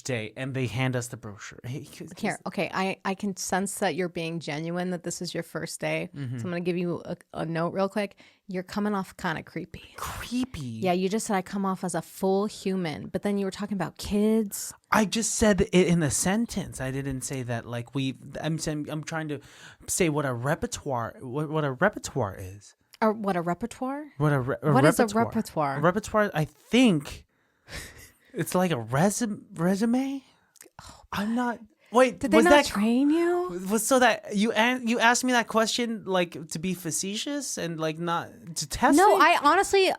day, and they hand us the brochure. Here, okay, I can sense that you're being genuine, that this is your first day. So I'm going to give you a note real quick. You're coming off kind of creepy. Creepy? Yeah, you just said I come off as a full human, but then you were talking about kids. I just said it in a sentence. I didn't say that like I'm trying to say what a repertoire is. Or what a repertoire? What is a repertoire? A repertoire, I think it's like a resume. I'm not. Wait, Did they not train you? Was so that you asked me that question like to be facetious and like not to test No, me? I honestly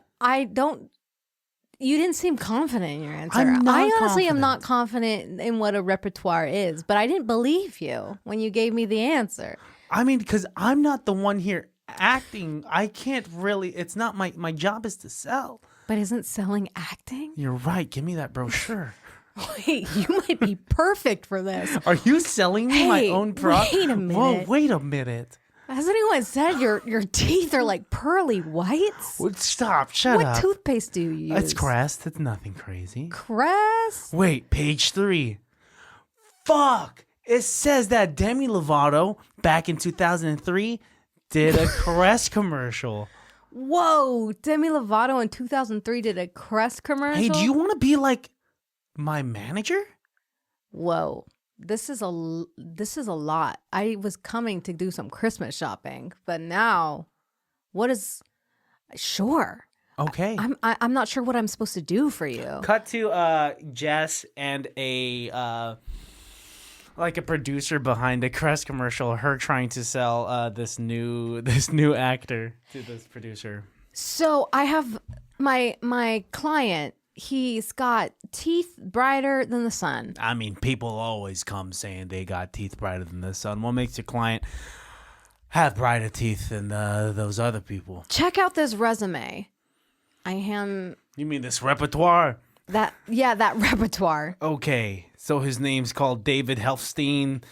don't. You didn't seem confident in your answer. I'm not I honestly am confident. not confident in what a repertoire is, but I didn't believe you when you gave me the answer. I mean, because I'm not the one here acting. I can't really. It's not my job is to sell. But isn't selling acting? You're right. Give me that brochure. Wait, you might be perfect for this. Are you selling me my Hey, own product? wait a minute. Whoa, wait a minute. Has anyone said your teeth are like pearly whites? Stop. Shut What up. toothpaste do you use? It's Crest. It's nothing crazy. Crest? Wait, page 3. Fuck. It says that Demi Lovato back in 2003 did a Crest commercial. Whoa, Demi Lovato in 2003 did a Crest commercial? Hey, do you want to be like my manager? Whoa. This is a lot. I was coming to do some Christmas shopping, but now sure. Okay. I'm not sure what I'm supposed to do for you. Cut to Jess and like a producer behind a Crest commercial, her trying to sell this new actor to this producer. So I have my client. He's got teeth brighter than the sun. I mean, people always come saying they got teeth brighter than the sun. What makes your client have brighter teeth than those other people. Check out this resume. I am You mean this repertoire? that repertoire. Okay, so his name's called David Helfstein,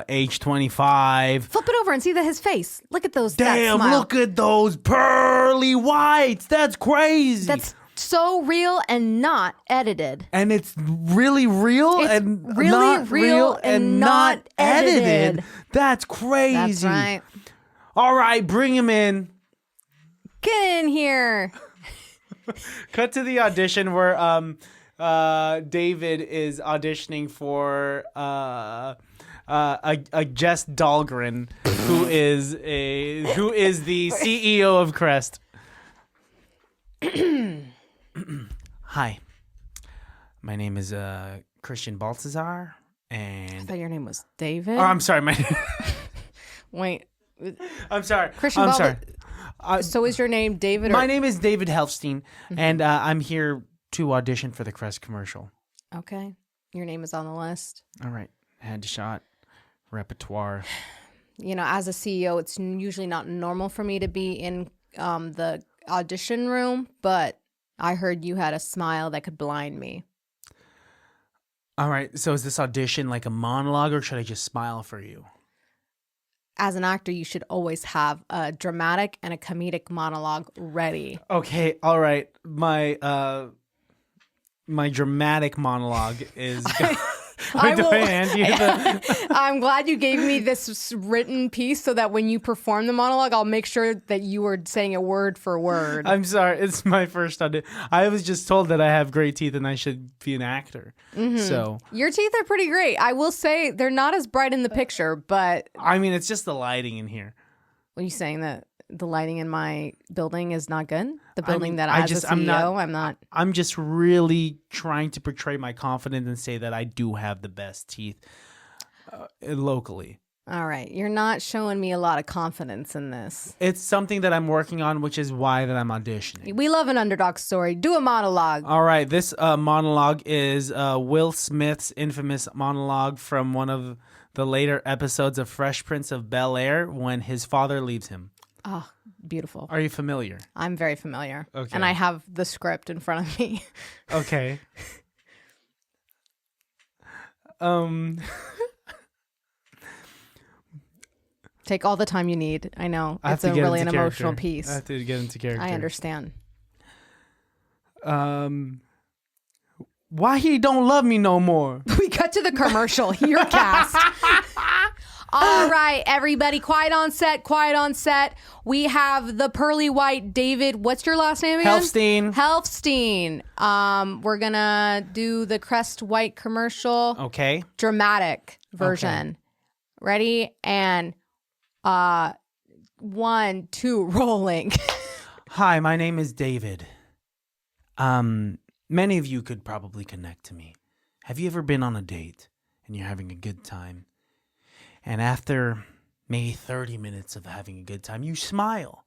age 25. Flip it over and see his face. Look at those. Damn, that smile. look at those pearly whites. That's crazy. That's so real and not edited. And it's really real It's and really not real and not edited. That's crazy. That's right. All right, bring him in. Get in here. Cut to the audition where David is auditioning for a Jess Dahlgren, who is the CEO of Crest. Hi, my name is Christian Baltazar, I and thought your name was David. oh, I'm sorry, Wait. I'm sorry, Christian I'm Balta- sorry. So is your name David? My name is David Helfstein, and I'm here to audition for the Crest commercial. Okay. Your name is on the list. All right, headshot, repertoire. As a CEO, it's usually not normal for me to be in the audition room, but I heard you had a smile that could blind me. All right, so is this audition like a monologue, or should I just smile for you? As an actor, you should always have a dramatic and a comedic monologue ready. Okay, all right. My dramatic monologue is. I'm glad you gave me this written piece so that when you perform the monologue, I'll make sure that you were saying it word for word. I'm sorry, it's my first audition. I was just told that I have great teeth and I should be an actor. So Your teeth are pretty great. I will say they're not as bright in the picture, but I mean, it's just the lighting in here. what are you saying, that the lighting in my building is not good? The I building mean, that I as just- a CEO, I'm not. I'm just really trying to portray my confidence and say that I do have the best teeth locally. All right. You're not showing me a lot of confidence in this. It's something that I'm working on, which is why that I'm auditioning. We love an underdog story. Do a monologue. All right, this monologue is Will Smith's infamous monologue from one of the later episodes of Fresh Prince of Bel-Air when his father leaves him. Oh, beautiful. Are you familiar? I'm very familiar. Okay. And I have the script in front of me. Okay. Take all the time you need. I know. I have It's to a get really an into emotional character. piece. I have to get into character. I understand. Why he don't love me no more? We cut to the commercial. Your cast. All right, everybody, quiet on set, quiet on set. We have the pearly white David. What's your last name again? Helfstein. Helfstein. We're gonna do the Crest White commercial. Okay. Dramatic version. Ready? And 1, 2, rolling. Hi, my name is David. Many of you could probably connect to me. Have you ever been on a date and you're having a good time? And after maybe 30 minutes of having a good time, you smile.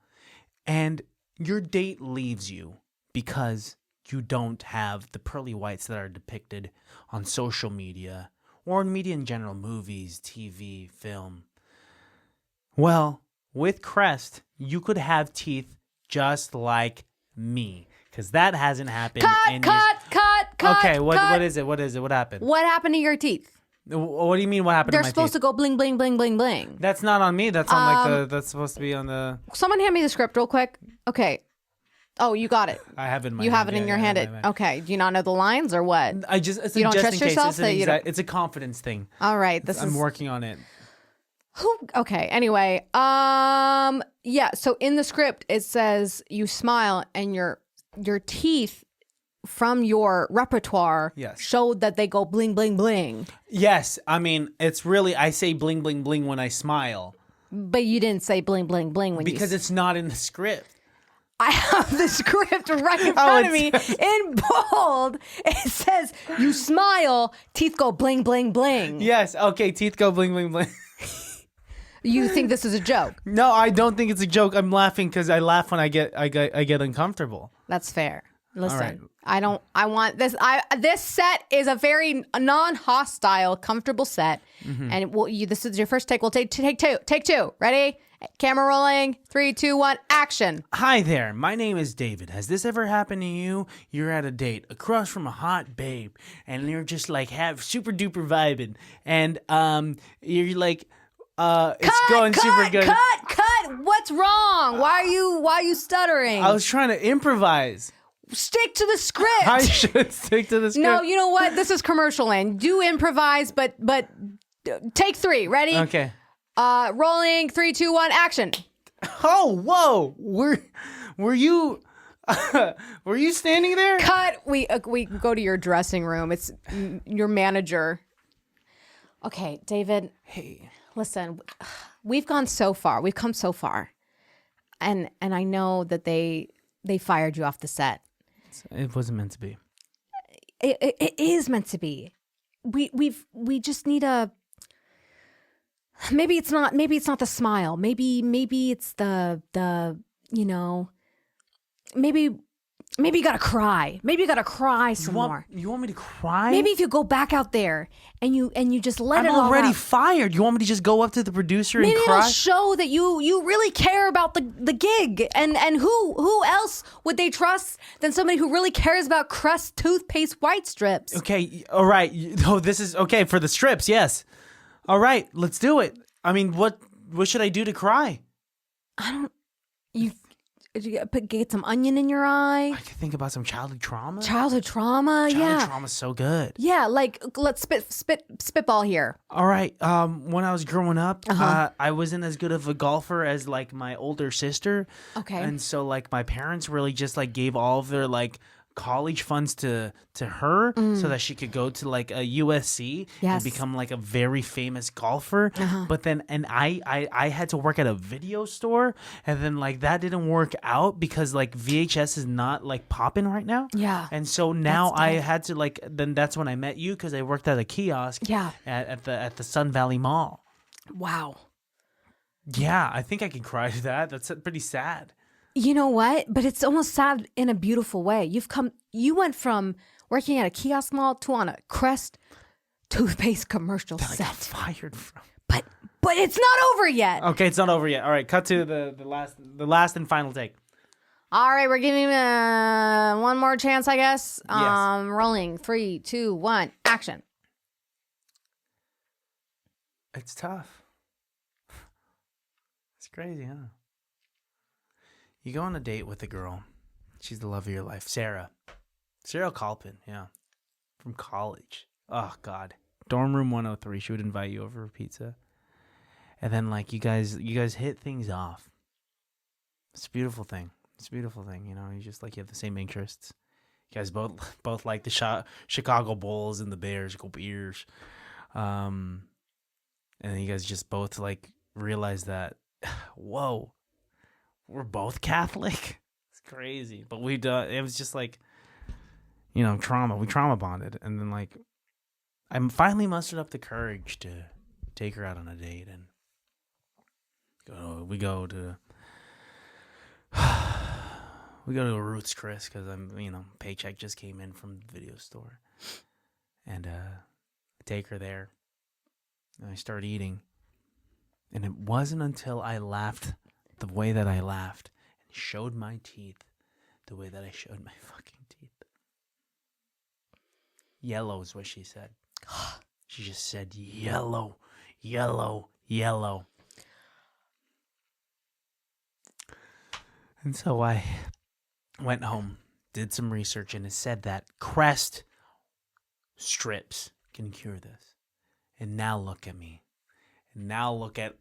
And your date leaves you because you don't have the pearly whites that are depicted on social media or in media in general, movies, TV, film. Well, with Crest, you could have teeth just like me. Because that hasn't happened in years. Cut. Okay, what is it? What happened? What happened to your teeth? What do you mean what happened They're to my supposed teeth? to go bling, bling, bling, bling, bling. That's not on me. That's on that's supposed to be on the... Someone hand me the script real quick. Okay. Oh, you got it. I have it in my You have hand. it in Yeah, your yeah, hand. I have it in my hand. Okay. Do you not know the lines or what? It's You don't just trust in case. yourself It's, that you don't- it's a confidence thing. All right. I'm working on it. Okay. Anyway, yeah. So in the script, it says you smile and your teeth from your repertoire Yes. showed that they go bling, bling, bling. Yes, I mean, it's really, I say bling, bling, bling when I smile. But you didn't say bling, bling, bling when Because you... it's not in the script. I have the script right in front of me in bold. It says you smile, teeth go bling, bling, bling. Yes, okay, teeth go bling, bling, bling. You think this is a joke? No, I don't think it's a joke. I'm laughing because I laugh when I get uncomfortable. That's fair. Listen, right. I want this. This set is a very non-hostile, comfortable set, and this is your first take. We'll take two. Take two. Ready? Camera rolling. 3, 2, 1. Action. Hi there, my name is David. Has this ever happened to you? You're at a date across from a hot babe, and you're just like have super duper vibing, and you're like, it's going super good. Cut. What's wrong? Why are you stuttering? I was trying to improvise. Stick to the script. I should stick to the script. No, you know what? This is commercial land. Do improvise, but take 3. Ready? Okay. Rolling. 3, 2, 1. Action. Oh, whoa! Were you were you standing there? Cut. We go to your dressing room. It's your manager. Okay, David. Hey. Listen, we've gone so far. We've come so far, and I know that they fired you off the set. It wasn't meant to be. It is meant to be. We just need a. Maybe it's not the smile. Maybe it's the maybe you gotta cry. Maybe you gotta cry some more. You want me to cry? Maybe if you go back out there and you just let it all out. I'm already fired. You want me to just go up to the producer Maybe and cry? it'll show that you really care about the gig. And who else would they trust than somebody who really cares about Crest toothpaste white strips? Okay, all right. Oh, this is okay for the strips. Yes. All right, let's do it. I mean, what should I do to cry? You get some onion in your eye. I could think about some childhood trauma. Childhood trauma, Childhood trauma's so good. Yeah, like let's spitball here. All right. When I was growing up, I wasn't as good of a golfer as like my older sister. Okay. And so like my parents really just like gave all of their like college funds to her so that she could go to like a USC and become like a very famous golfer. But then I had to work at a video store, and then like that didn't work out because like VHS is not like popping right now. Yeah. And so now I had to like, then that's when I met you because I worked at a kiosk at the Sun Valley Mall. Wow. Yeah, I think I can cry to that. That's pretty sad. You know what? But it's almost sad in a beautiful way. You went from working at a kiosk mall to on a Crest toothpaste commercial That I set. got fired from. But it's not over yet. Okay, it's not over yet. All right, cut to the last and final take. All right, we're giving one more chance, I guess. Yes. Rolling. 3, 2, 1. Action. It's tough. It's crazy, huh? You go on a date with a girl. She's the love of your life. Sarah Kalpin, yeah. From college. Oh, God. Dorm room 103. She would invite you over for pizza. And then, like, you guys hit things off. It's a beautiful thing. You know, you just, like, you have the same interests. You guys both like the Chicago Bulls and the Bears. Go Bears. And then you guys just both, like, realize that, whoa. We're both Catholic. It's crazy. But it was just like, you know, trauma. We trauma bonded. And then like, I finally mustered up the courage to take her out on a date. And we go to a Ruth's Chris because paycheck just came in from the video store. And I take her there. And I start eating. And it wasn't until I laughed the way that I laughed and showed my teeth the way that I showed my fucking teeth. Yellow is what she said. She just said yellow, yellow, yellow. And so I went home, did some research, and it said that Crest strips can cure this. And now look at me. And now look at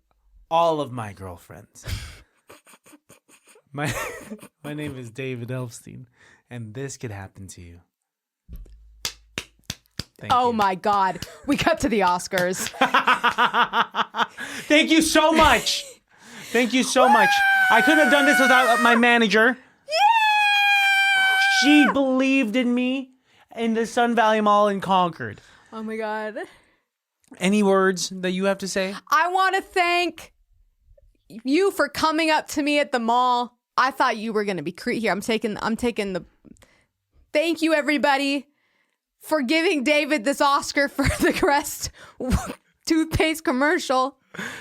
all of my girlfriends. My name is David Elfstein, and this could happen to you. Thank you. My God. We cut to the Oscars. Thank you so much. Thank you so much. I couldn't have done this without my manager. Yeah! She believed in me in the Sun Valley Mall in Concord. Oh, my God. Any words that you have to say? I want to thank you for coming up to me at the mall. I thought you were going to be here. I'm taking Thank you, everybody, for giving David this Oscar for the Crest toothpaste commercial.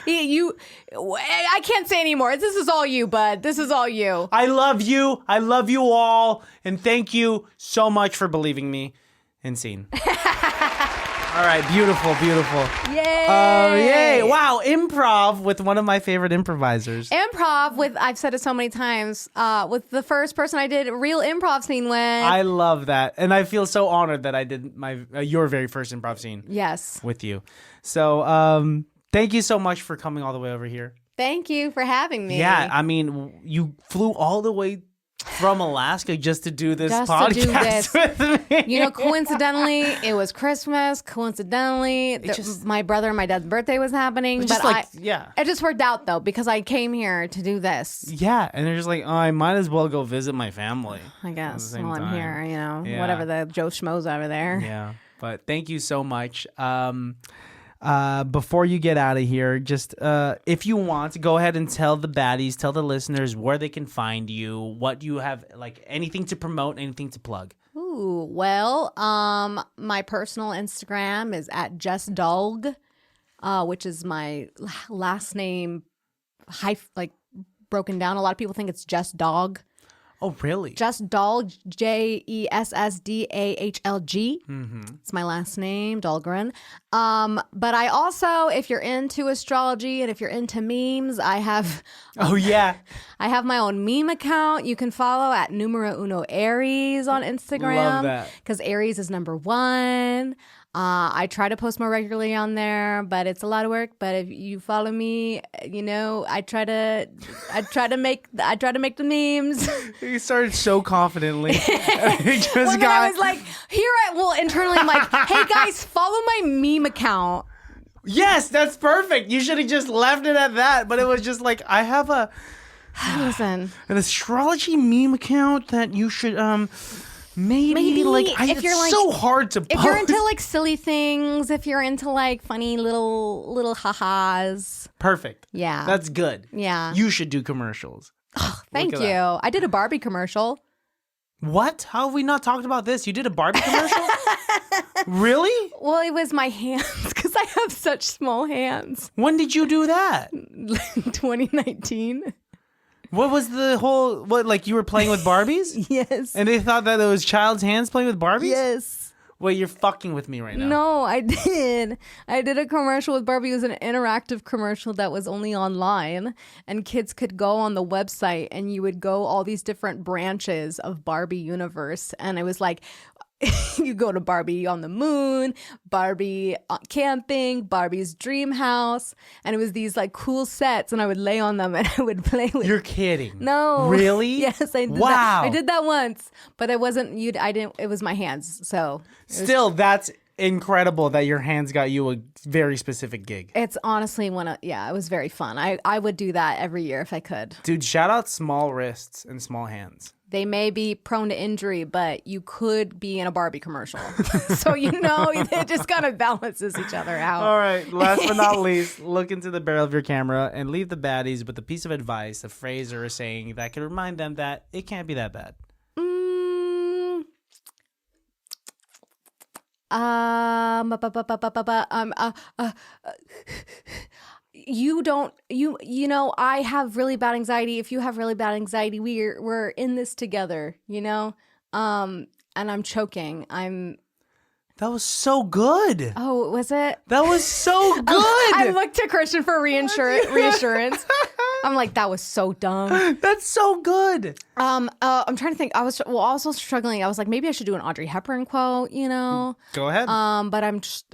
I can't say anymore. This is all you, bud. This is all you. I love you. I love you all. And thank you so much for believing me. And scene. All right. Beautiful. Beautiful. Yay. Yay. Wow. Improv with one of my favorite improvisers. Improv with, I've said it so many times, with the first person I did a real improv scene with. I love that. And I feel so honored that I did your very first improv scene. Yes. With you. So, thank you so much for coming all the way over here. Thank you for having me. Yeah, I mean, you flew all the way from Alaska just to do this Just podcast to do this. with me. You know, coincidentally, it was Christmas. Coincidentally, my brother and my dad's birthday was happening. Just But like, yeah. it just worked out, though, because I came here to do this. Yeah, and they're just like, oh, I might as well go visit my family. I guess. At the same While I'm time. here, you know, Yeah. whatever the Joe Schmoes over there. Yeah, but thank you so much. Before you get out of here, just if you want to go ahead and tell the baddies, tell the listeners where they can find you, what you have, like anything to promote, anything to plug. Ooh, well, my personal Instagram is at Jess Dahlg, which is my last name, like broken down. A lot of people think it's Jess Dog. Oh, really? Just Dahlg, Jessdalg. It's my last name, Dahlgren. But I also, if you're into astrology and if you're into memes, I have Oh, yeah. I have my own meme account you can follow at Numero Uno Aries on Instagram. Love that. Because Aries is number 1. I try to post more regularly on there, but it's a lot of work. But if you follow me, you know, I try to make the memes. You started so confidently. I was like, internally I'm like, hey guys, follow my meme account. Yes, that's perfect. You should have just left it at that. But it was just like, I have Listen, an astrology meme account that you should maybe like if you're it's like, so hard to post. if you're into like silly things, if you're into like funny little ha-has. Perfect. Yeah. That's good. Yeah. You should do commercials. Thank at you. that. I did a Barbie commercial. What? How have we not talked about this? You did a Barbie commercial? Really? Well, it was my hands because I have such small hands. When did you do that? 2019. What was the whole, like you were playing with Barbies? Yes. And they thought that it was child's hands playing with Barbies? Yes. Wait, you're fucking with me right now. No, I did. I did a commercial with Barbie. It was an interactive commercial that was only online, and kids could go on the website and you would go all these different branches of Barbie universe. And it was like, you go to Barbie on the moon, Barbie camping, Barbie's dream house, and it was these like cool sets, and I would lay on them and I would play with. You're kidding. No. Really? Yes, I did. Wow. That. I did that once, but it wasn't you. I didn't. It was my hands. So Still, that's incredible that your hands got you a very specific gig. it's honestly it was very fun. I would do that every year if I could. Dude, shout out small wrists and small hands. They may be prone to injury, but you could be in a Barbie commercial. So, you know, it just kind of balances each other out. All right, last but not least, look into the barrel of your camera and leave the baddies with a piece of advice, a phrase or a saying that can remind them that it can't be that bad. You know, I have really bad anxiety. If you have really bad anxiety, we're in this together, you know? And I'm choking. That was so good. Oh, was it? That was so good. I looked to Christian for reassurance. I'm like, that was so dumb. That's so good. I'm trying to think. I was also struggling. I was like, maybe I should do an Audrey Hepburn quote, you know? Go ahead. But I'm just,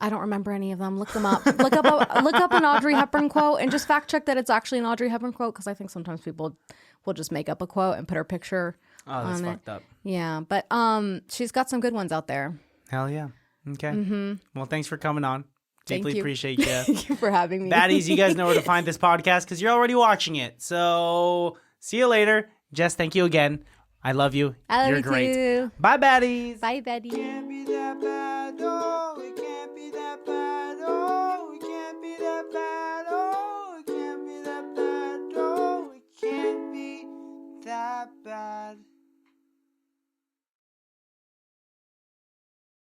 I don't remember any of them. Look them up. look up an Audrey Hepburn quote and just fact check that it's actually an Audrey Hepburn quote, because I think sometimes people will just make up a quote and put her picture that's on fucked up. Yeah, but she's got some good ones out there. Hell yeah. Okay. Well, thanks for coming on. Deeply Thank you. appreciate you. Thank you for having me. Baddies, you guys know where to find this podcast because you're already watching it. So see you later. Jess, thank you again. I love you. I love You're you great. too. Bye, baddies. Bye, Betty. Can't be that bad, oh, it can't be that bad, oh, it can't be that bad, oh, it can't be that that bad.